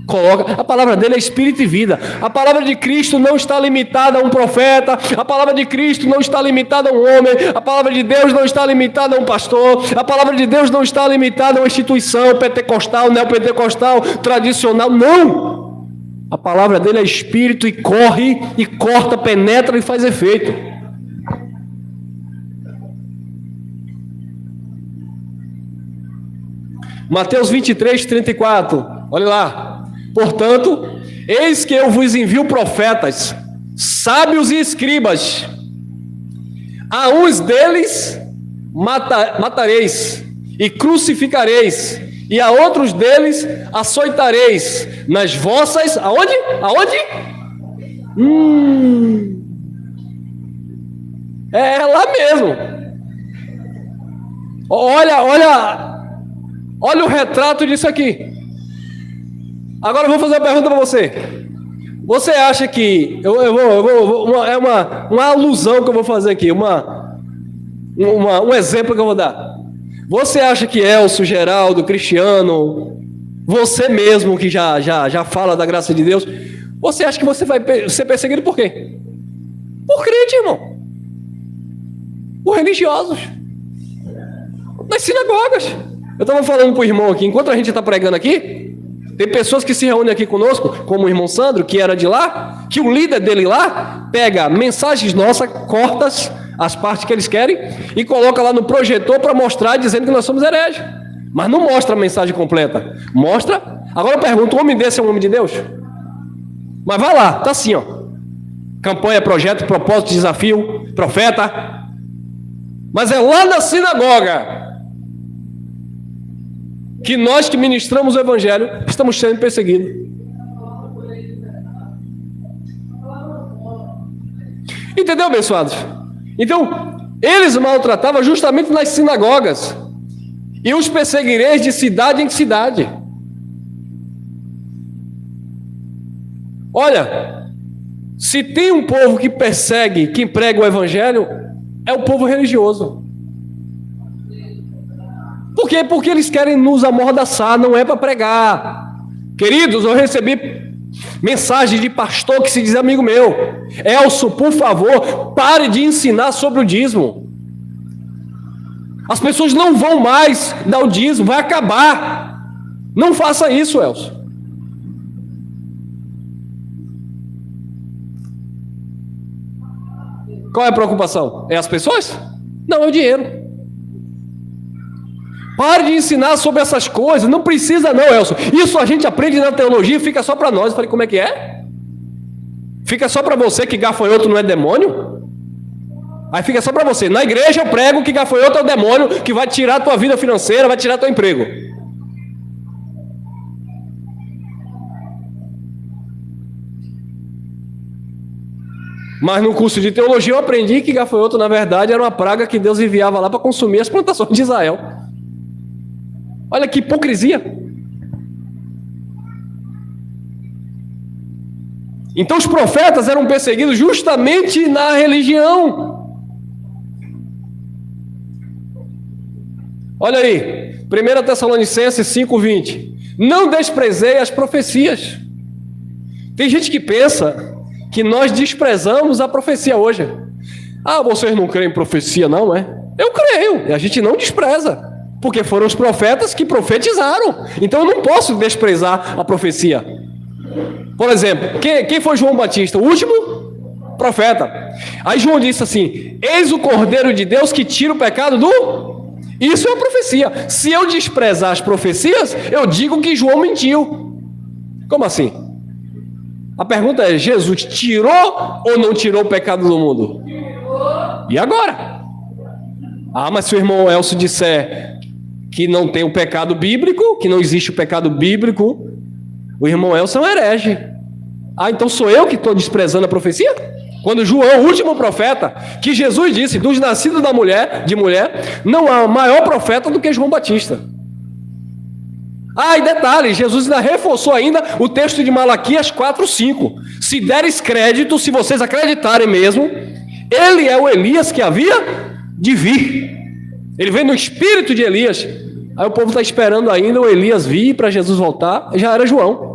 coloca. A palavra dele é espírito e vida. A palavra de Cristo não está limitada a um profeta. A palavra de Cristo não está limitada a um homem. A palavra de Deus não está limitada a um pastor. A palavra de Deus não está limitada a uma instituição pentecostal, neopentecostal, tradicional. Não! A palavra dele é espírito e corre, e corta, penetra e faz efeito. Mateus 23, 34. Olha lá. Portanto, eis que eu vos envio profetas, sábios e escribas. A uns deles matareis e crucificareis, e a outros deles açoitareis nas vossas... Aonde? É lá mesmo. Olha o retrato disso aqui. Agora eu vou fazer uma pergunta para você. Você acha que... é uma alusão que eu vou fazer aqui, um exemplo que eu vou dar. Você acha que Elcio, Geraldo, Cristiano, você mesmo que já fala da graça de Deus, você acha que você vai ser perseguido por quê? Por crente, irmão. Por religiosos. Nas sinagogas. Eu estava falando para o irmão aqui, enquanto a gente está pregando aqui, tem pessoas que se reúnem aqui conosco, como o irmão Sandro, que era de lá, que o líder dele lá pega mensagens nossas, cortas, as partes que eles querem, e coloca lá no projetor para mostrar, dizendo que nós somos hereges. Mas não mostra a mensagem completa. Mostra. Agora eu pergunto, um homem desse é um homem de Deus? Mas vai lá, tá assim, ó. Campanha, projeto, propósito, desafio, profeta. Mas é lá na sinagoga que nós que ministramos o evangelho estamos sendo perseguidos. Entendeu, abençoados? Então, eles maltratavam justamente nas sinagogas. E os perseguireis de cidade em cidade. Olha, se tem um povo que persegue quem prega o evangelho, é o povo religioso. Por quê? Porque eles querem nos amordaçar, não é para pregar. Queridos, eu recebi mensagem de pastor que se diz amigo meu. Elcio, por favor, pare de ensinar sobre o dízimo. As pessoas não vão mais dar o dízimo, vai acabar. Não faça isso, Elcio. Qual é a preocupação? É as pessoas? Não, é o dinheiro. Pare de ensinar sobre essas coisas. Não precisa não, Elcio. Isso a gente aprende na teologia e fica só para nós. Eu falei, como é que é? Fica só para você que gafanhoto não é demônio? Aí fica só para você. Na igreja eu prego que gafanhoto é o demônio que vai tirar a tua vida financeira, vai tirar teu emprego. Mas no curso de teologia eu aprendi que gafanhoto, na verdade, era uma praga que Deus enviava lá para consumir as plantações de Israel. Olha que hipocrisia. Então os profetas eram perseguidos justamente na religião. Olha aí, 1 Tessalonicenses 5:20. Não desprezei as profecias. Tem gente que pensa que nós desprezamos a profecia hoje. Ah, vocês não creem em profecia não, é? Eu creio, e a gente não despreza, porque foram os profetas que profetizaram. Então eu não posso desprezar a profecia. Por exemplo, quem foi João Batista? O último profeta. Aí João disse assim: eis o Cordeiro de Deus que tira o pecado do... Isso é uma profecia. Se eu desprezar as profecias, eu digo que João mentiu. Como assim? A pergunta é: Jesus tirou ou não tirou o pecado do mundo? E agora? Ah, mas se o irmão Elcio disser que não tem o pecado bíblico, que não existe o pecado bíblico, o irmão Elcio é um herege. Ah, então sou eu que estou desprezando a profecia? Quando João, o último profeta, que Jesus disse, dos nascidos de mulher, não há maior profeta do que João Batista. Ah, e detalhe, Jesus ainda reforçou ainda o texto de Malaquias 4:5. Se deres crédito, se vocês acreditarem mesmo, ele é o Elias que havia de vir. Ele veio no espírito de Elias. Aí o povo está esperando ainda o Elias vir para Jesus voltar. Já era João.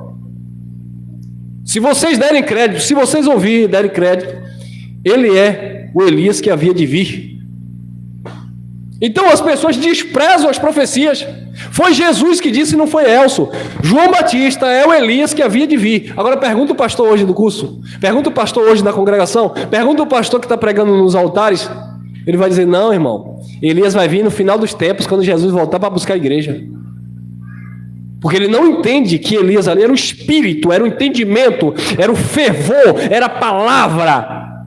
Se vocês derem crédito, se vocês ouvirem e derem crédito, ele é o Elias que havia de vir. Então as pessoas desprezam as profecias. Foi Jesus que disse, não foi Elcio. João Batista é o Elias que havia de vir. Agora pergunta o pastor hoje do curso, pergunta o pastor hoje da congregação, pergunta o pastor que está pregando nos altares. Ele vai dizer: não, irmão, Elias vai vir no final dos tempos, quando Jesus voltar para buscar a igreja. Porque ele não entende que Elias ali era o espírito, era o entendimento, era o fervor, era a palavra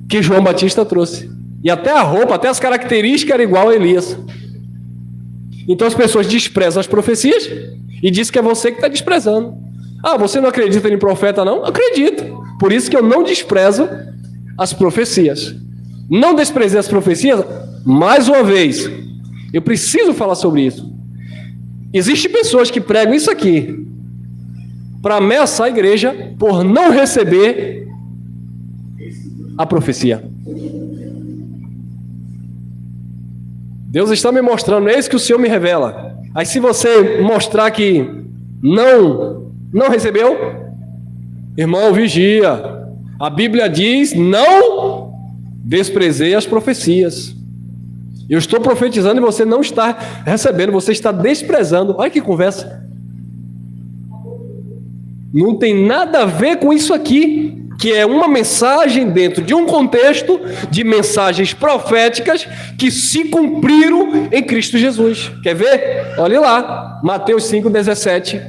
que João Batista trouxe. E até a roupa, até as características eram igual a Elias. Então as pessoas desprezam as profecias e dizem que é você que está desprezando. Ah, você não acredita em profeta não? Acredito. Por isso que eu não desprezo as profecias. Não desprezei as profecias, mais uma vez, eu preciso falar sobre isso. Existem pessoas que pregam isso aqui para ameaçar a igreja por não receber a profecia. Deus está me mostrando, eis que o Senhor me revela. Aí se você mostrar que não recebeu, irmão, vigia. A Bíblia diz: não desprezei as profecias. Eu estou profetizando e você não está recebendo, você está desprezando. Olha que conversa. Não tem nada a ver com isso aqui, que é uma mensagem dentro de um contexto de mensagens proféticas que se cumpriram em Cristo Jesus. Quer ver? Olha lá, Mateus 5,17.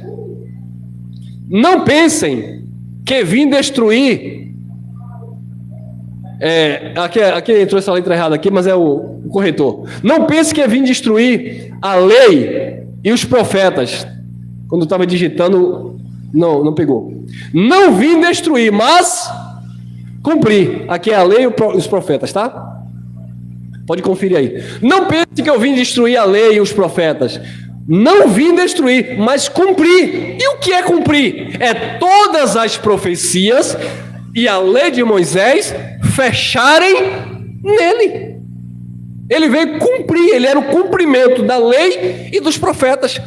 Não pensem que vim destruir. Aqui entrou essa letra errada aqui, mas é o corretor. Não pense que vim destruir a lei e os profetas. Quando eu estava digitando, não pegou. Não vim destruir, mas cumprir. Aqui é a lei e os profetas, tá? Pode conferir aí. Não pense que eu vim destruir a lei e os profetas. Não vim destruir, mas cumprir. E o que é cumprir? É todas as profecias e a lei de Moisés fecharem nele. Ele veio cumprir, ele era o cumprimento da lei e dos profetas.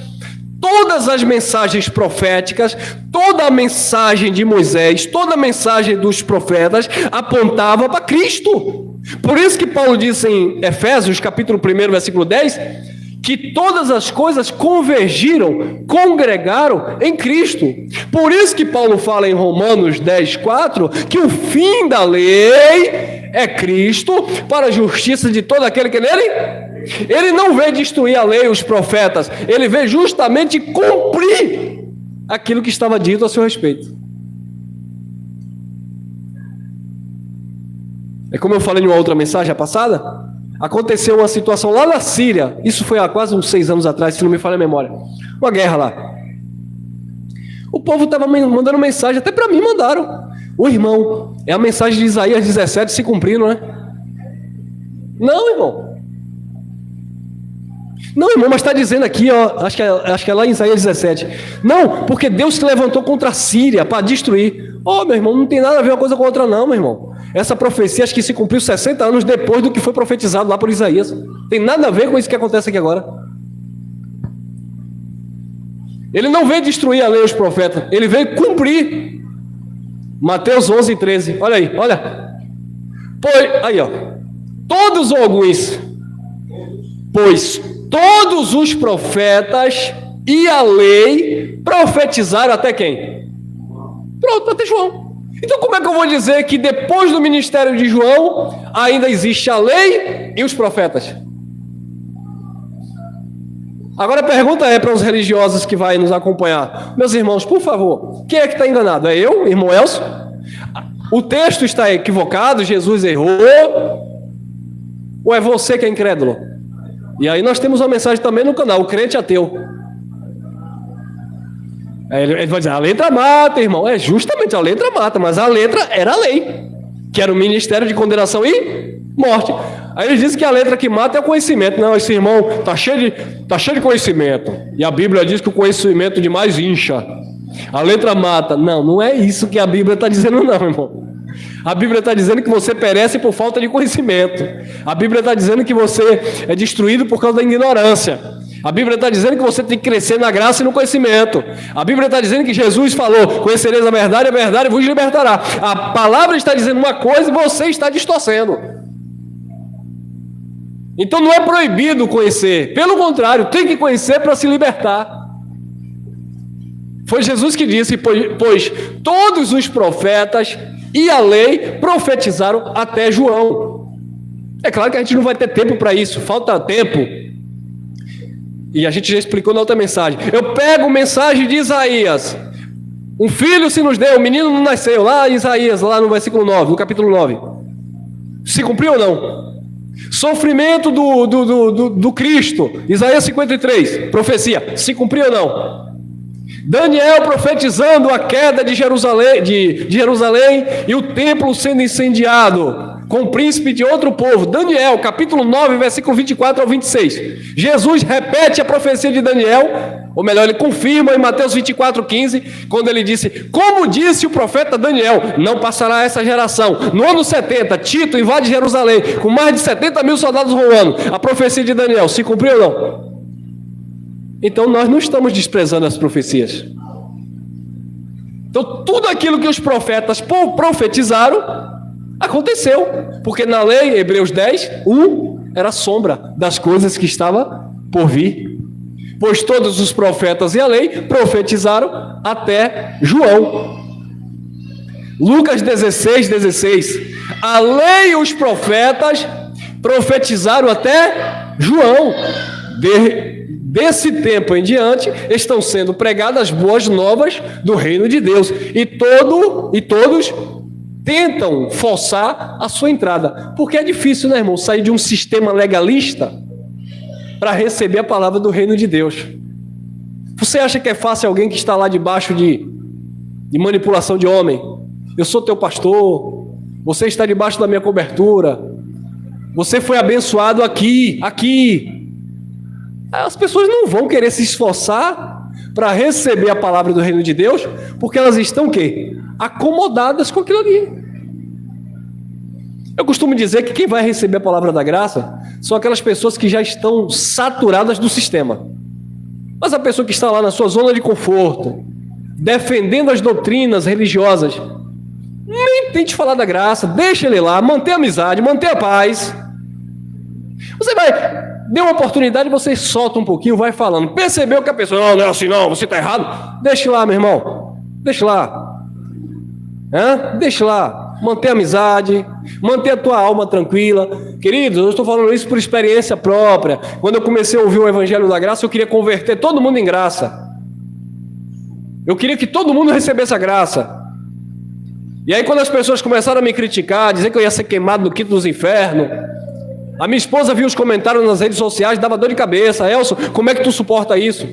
Todas as mensagens proféticas, toda a mensagem de Moisés, toda a mensagem dos profetas apontava para Cristo. Por isso que Paulo diz em Efésios, capítulo 1, versículo 10, que todas as coisas convergiram, congregaram em Cristo. Por isso que Paulo fala em Romanos 10, 4, que o fim da lei é Cristo para a justiça de todo aquele que nele... Ele não veio destruir a lei e os profetas, ele veio justamente cumprir aquilo que estava dito a seu respeito. É como eu falei em uma outra mensagem passada, aconteceu uma situação lá na Síria, isso foi há quase uns 6 anos atrás, se não me falha a memória, uma guerra lá. O povo estava mandando mensagem, até para mim mandaram. O irmão, é a mensagem de Isaías 17 se cumprindo, né? Não, irmão. Não, irmão, mas está dizendo aqui, ó, acho que é lá em Isaías 17. Não, porque Deus se levantou contra a Síria para destruir. Meu irmão, não tem nada a ver uma coisa com a outra não, meu irmão. Essa profecia acho que se cumpriu 60 anos depois do que foi profetizado lá por Isaías. Tem nada a ver com isso que acontece aqui agora. Ele não veio destruir a lei e os profetas, ele veio cumprir. Mateus 11, 13. Olha aí, olha. Aí, ó. Todos ou alguns? Pois todos os profetas e a lei profetizaram até quem? Pronto, até João. Então como é que eu vou dizer que depois do ministério de João ainda existe a lei e os profetas? Agora a pergunta é para os religiosos que vai nos acompanhar. Meus irmãos, por favor, quem é que está enganado? É eu, irmão Elcio? O texto está equivocado, Jesus errou? Ou é você que é incrédulo? E aí nós temos uma mensagem também no canal, o crente ateu. Ele vai dizer, a letra mata, irmão. É justamente, a letra mata, mas a letra era a lei, que era o ministério de condenação e morte. Aí ele diz que a letra que mata é o conhecimento. Não, esse irmão está cheio de conhecimento. E a Bíblia diz que o conhecimento demais incha. A letra mata. Não, não é isso que a Bíblia está dizendo não, irmão. A Bíblia está dizendo que você perece por falta de conhecimento. A Bíblia está dizendo que você é destruído por causa da ignorância. A Bíblia está dizendo que você tem que crescer na graça e no conhecimento. A Bíblia está dizendo que Jesus falou, conhecereis a verdade vos libertará. A palavra está dizendo uma coisa e você está distorcendo. Então não é proibido conhecer. Pelo contrário, tem que conhecer para se libertar. Foi Jesus que disse, pois todos os profetas e a lei profetizaram até João. É claro que a gente não vai ter tempo para isso, falta tempo. E a gente já explicou na outra mensagem. Eu pego a mensagem de Isaías. Um filho se nos deu, um menino não nasceu. Lá em Isaías, lá no versículo 9, no capítulo 9. Se cumpriu ou não? Sofrimento do Cristo. Isaías 53, profecia. Se cumpriu ou não? Daniel profetizando a queda de Jerusalém e o templo sendo incendiado com o príncipe de outro povo. Daniel, capítulo 9, versículo 24 ao 26. Jesus repete a profecia de Daniel, ou melhor, ele confirma em Mateus 24, 15, quando ele disse, como disse o profeta Daniel, não passará essa geração. No ano 70, Tito invade Jerusalém com mais de 70 mil soldados romanos. A profecia de Daniel se cumpriu ou não? Então nós não estamos desprezando as profecias. Então tudo aquilo que os profetas profetizaram aconteceu, porque na lei, Hebreus 10, 1, era sombra das coisas que estava por vir. Pois todos os profetas e a lei profetizaram até João. Lucas 16, 16. A lei e os profetas profetizaram até João. Desse tempo em diante, estão sendo pregadas as boas novas do reino de Deus. E todos tentam forçar a sua entrada. Porque é difícil, né, irmão, sair de um sistema legalista para receber a palavra do reino de Deus. Você acha que é fácil alguém que está lá debaixo de manipulação de homem? Eu sou teu pastor, você está debaixo da minha cobertura, você foi abençoado aqui. As pessoas não vão querer se esforçar para receber a palavra do reino de Deus, porque elas estão o quê? Acomodadas com aquilo ali. Eu costumo dizer que quem vai receber a palavra da graça são aquelas pessoas que já estão saturadas do sistema. Mas a pessoa que está lá na sua zona de conforto, defendendo as doutrinas religiosas, nem tente falar da graça, deixa ele lá, manter a amizade, manter a paz. Você vai, dê uma oportunidade, você solta um pouquinho, vai falando. Percebeu que a pessoa, não é assim não, você está errado? Deixa lá, meu irmão, deixa lá. Deixa lá, manter a amizade, manter a tua alma tranquila. Queridos, eu estou falando isso por experiência própria. Quando eu comecei a ouvir o Evangelho da Graça, eu queria converter todo mundo em graça. Eu queria que todo mundo recebesse a graça. E aí quando as pessoas começaram a me criticar, dizer que eu ia ser queimado no quinto dos infernos, a minha esposa viu os comentários nas redes sociais, dava dor de cabeça. Elcio, como é que tu suporta isso?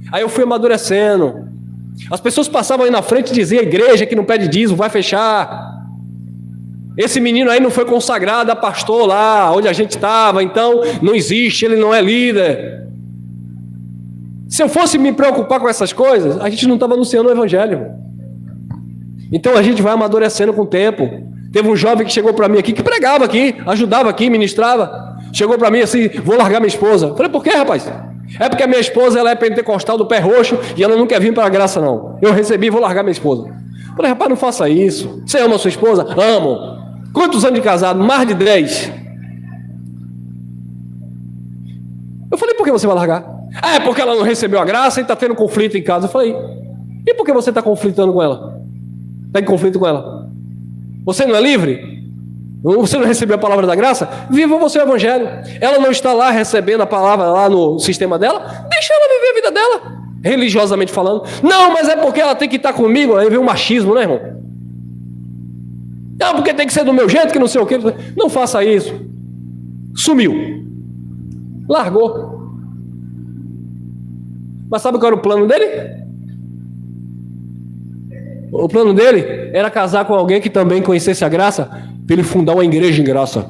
Aí eu fui amadurecendo. As pessoas passavam aí na frente e diziam, a igreja que não pede dízimo vai fechar. Esse menino aí não foi consagrado a pastor lá onde a gente estava, então não existe, ele não é líder. Se eu fosse me preocupar com essas coisas, a gente não estava anunciando o evangelho. Então a gente vai amadurecendo com o tempo. Teve um jovem que chegou para mim aqui, que pregava aqui, ajudava aqui, ministrava. Chegou para mim assim, vou largar minha esposa. Falei, por quê, rapaz? É porque a minha esposa ela é pentecostal do pé roxo e ela não quer vir para a graça, não. Eu recebi, vou largar minha esposa. Falei, rapaz, não faça isso. Você ama a sua esposa? Amo. Quantos anos de casado? Mais de 10. Eu falei, por que você vai largar? É porque ela não recebeu a graça e está tendo conflito em casa. Eu falei, e por que você está conflitando com ela? Está em conflito com ela? Você não é livre? Você não recebeu a palavra da graça? Viva você o evangelho. Ela não está lá recebendo a palavra lá no sistema dela? Deixa ela viver a vida dela, religiosamente falando. Não, mas é porque ela tem que estar comigo. Aí vem o machismo, né, irmão? Não, porque tem que ser do meu jeito, que não sei o quê. Não faça isso. Sumiu. Largou. Mas sabe qual era o plano dele? O plano dele era casar com alguém que também conhecesse a graça, para ele fundar uma igreja em graça.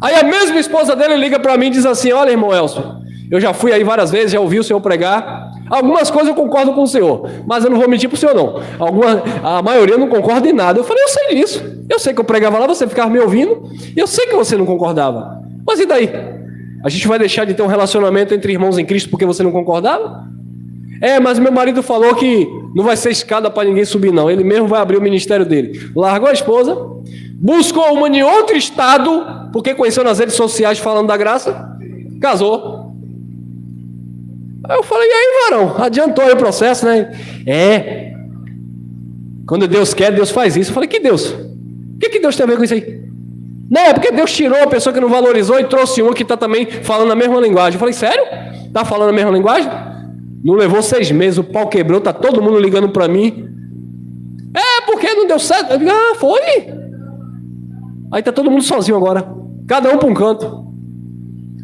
Aí a mesma esposa dele liga para mim e diz assim, olha, irmão Elcio, eu já fui aí várias vezes, já ouvi o senhor pregar, algumas coisas eu concordo com o senhor, mas eu não vou mentir para o senhor não, a maioria não concorda em nada. Eu falei, eu sei disso, eu sei que eu pregava lá, você ficava me ouvindo, e eu sei que você não concordava, mas e daí? A gente vai deixar de ter um relacionamento entre irmãos em Cristo porque você não concordava? É, mas meu marido falou que não vai ser escada para ninguém subir não, ele mesmo vai abrir o ministério dele. Largou a esposa, buscou uma em outro estado, porque conheceu nas redes sociais falando da graça, casou. Aí eu falei, e aí, varão, adiantou aí o processo, né? É, quando Deus quer, Deus faz isso. Eu falei, que Deus? O que Deus tem a ver com isso aí? Não, é porque Deus tirou a pessoa que não valorizou e trouxe um que está também falando a mesma linguagem. Eu falei, sério? Está falando a mesma linguagem? Não levou 6 meses, o pau quebrou, tá todo mundo ligando para mim. É, porque não deu certo. Eu digo, foi. Aí tá todo mundo sozinho agora, cada um para um canto.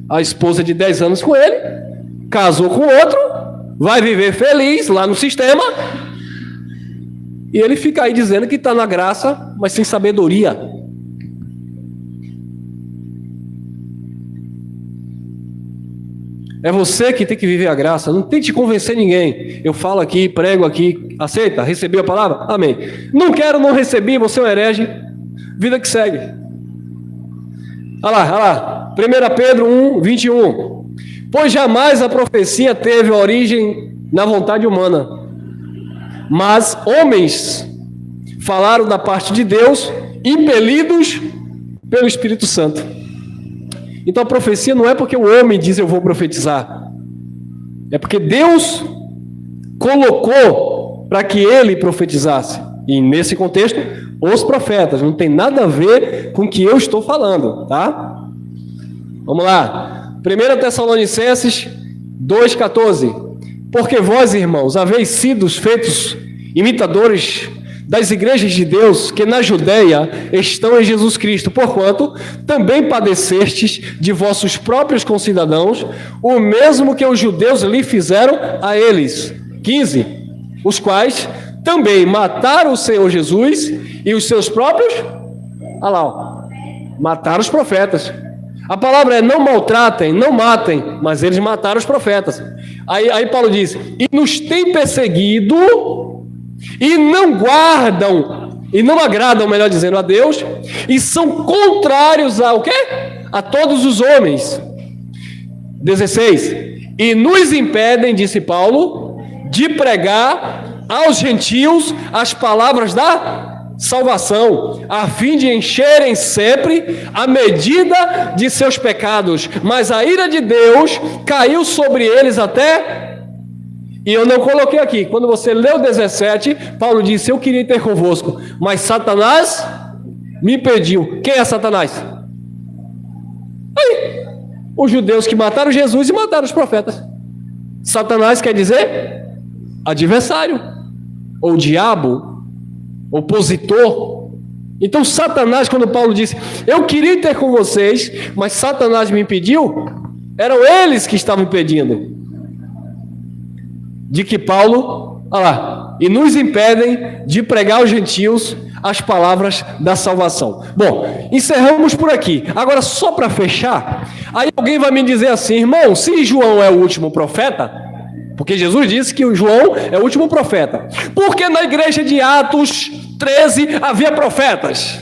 A esposa de 10 anos com ele, casou com outro, vai viver feliz lá no sistema, e ele fica aí dizendo que está na graça, mas sem sabedoria. É você que tem que viver a graça, não tente convencer ninguém. Eu falo aqui, prego aqui, aceita? Recebeu a palavra? Amém. Não quero, não recebi, você é um herege. Vida que segue. Olha lá. 1 Pedro 1, 21. Pois jamais a profecia teve origem na vontade humana, mas homens falaram da parte de Deus, impelidos pelo Espírito Santo. Então a profecia não é porque o homem diz eu vou profetizar, é porque Deus colocou para que ele profetizasse. E nesse contexto, os profetas, não tem nada a ver com o que eu estou falando, tá? Vamos lá, 1 Tessalonicenses 2,14. Porque vós, irmãos, haveis sido feitos imitadores das igrejas de Deus que na Judeia estão em Jesus Cristo, porquanto também padecestes de vossos próprios concidadãos, o mesmo que os judeus lhe fizeram a eles. 15. Os quais também mataram o Senhor Jesus e os seus próprios, olha lá, mataram os profetas. A palavra é não maltratem, não matem, mas eles mataram os profetas. Aí Paulo diz, e nos têm perseguido e não guardam, e não agradam, melhor dizendo, a Deus, e são contrários ao quê? A todos os homens. 16. E nos impedem, disse Paulo, de pregar aos gentios as palavras da salvação, a fim de encherem sempre a medida de seus pecados. Mas a ira de Deus caiu sobre eles até... E eu não coloquei aqui, quando você leu 17, Paulo disse, eu queria ter convosco, mas Satanás me impediu. Quem é Satanás? Aí, os judeus que mataram Jesus e mataram os profetas. Satanás quer dizer adversário, ou diabo, opositor. Então Satanás, quando Paulo disse, eu queria ter com vocês, mas Satanás me impediu, eram eles que estavam impedindo. De que Paulo, olha lá, e nos impedem de pregar aos gentios as palavras da salvação. Bom, encerramos por aqui. Agora, só para fechar, aí alguém vai me dizer assim, irmão, se João é o último profeta, Porque Jesus disse que o João é o último profeta. Porque na igreja de Atos 13 havia profetas.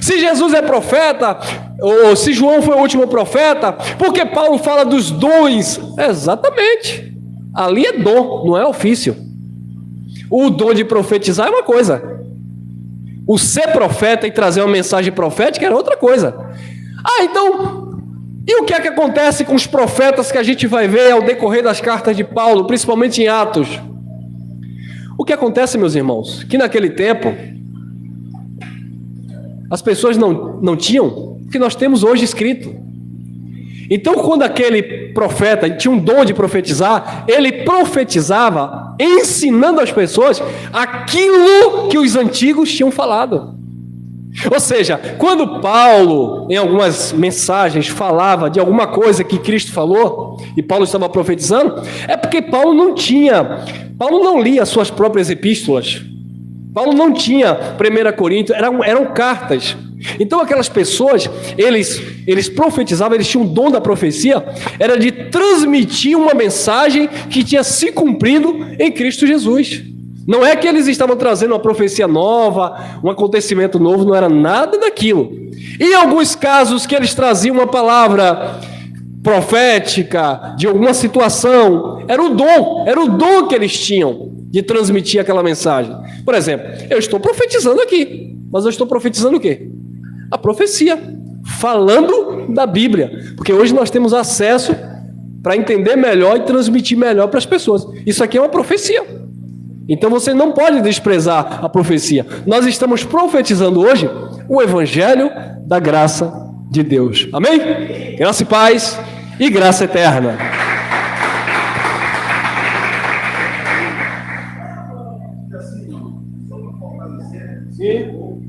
Se Jesus é profeta, ou se João foi o último profeta, porque Paulo fala dos dons? Exatamente. Ali é dom, não é ofício. O dom de profetizar é uma coisa. O ser profeta e trazer uma mensagem profética era outra coisa. Então, e o que é que acontece com os profetas que a gente vai ver ao decorrer das cartas de Paulo, principalmente em Atos? O que acontece, meus irmãos? Que naquele tempo, as pessoas não tinham o que nós temos hoje escrito. Então, quando aquele profeta tinha um dom de profetizar, ele profetizava ensinando as pessoas aquilo que os antigos tinham falado. Ou seja, quando Paulo, em algumas mensagens, falava de alguma coisa que Cristo falou, e Paulo estava profetizando, é porque Paulo não lia suas próprias epístolas. Paulo não tinha 1 Coríntios, eram cartas. Então aquelas pessoas, eles profetizavam, eles tinham o dom da profecia, era de transmitir uma mensagem que tinha se cumprido em Cristo Jesus. Não é que eles estavam trazendo uma profecia nova, um acontecimento novo, não era nada daquilo. Em alguns casos que eles traziam uma palavra profética de alguma situação, era o dom que eles tinham de transmitir aquela mensagem. Por exemplo, eu estou profetizando aqui, mas eu estou profetizando o quê? A profecia, falando da Bíblia, porque hoje nós temos acesso para entender melhor e transmitir melhor para as pessoas. Isso aqui é uma profecia. Então você não pode desprezar a profecia. Nós estamos profetizando hoje o Evangelho da graça de Deus. Amém? Graça e paz e graça eterna.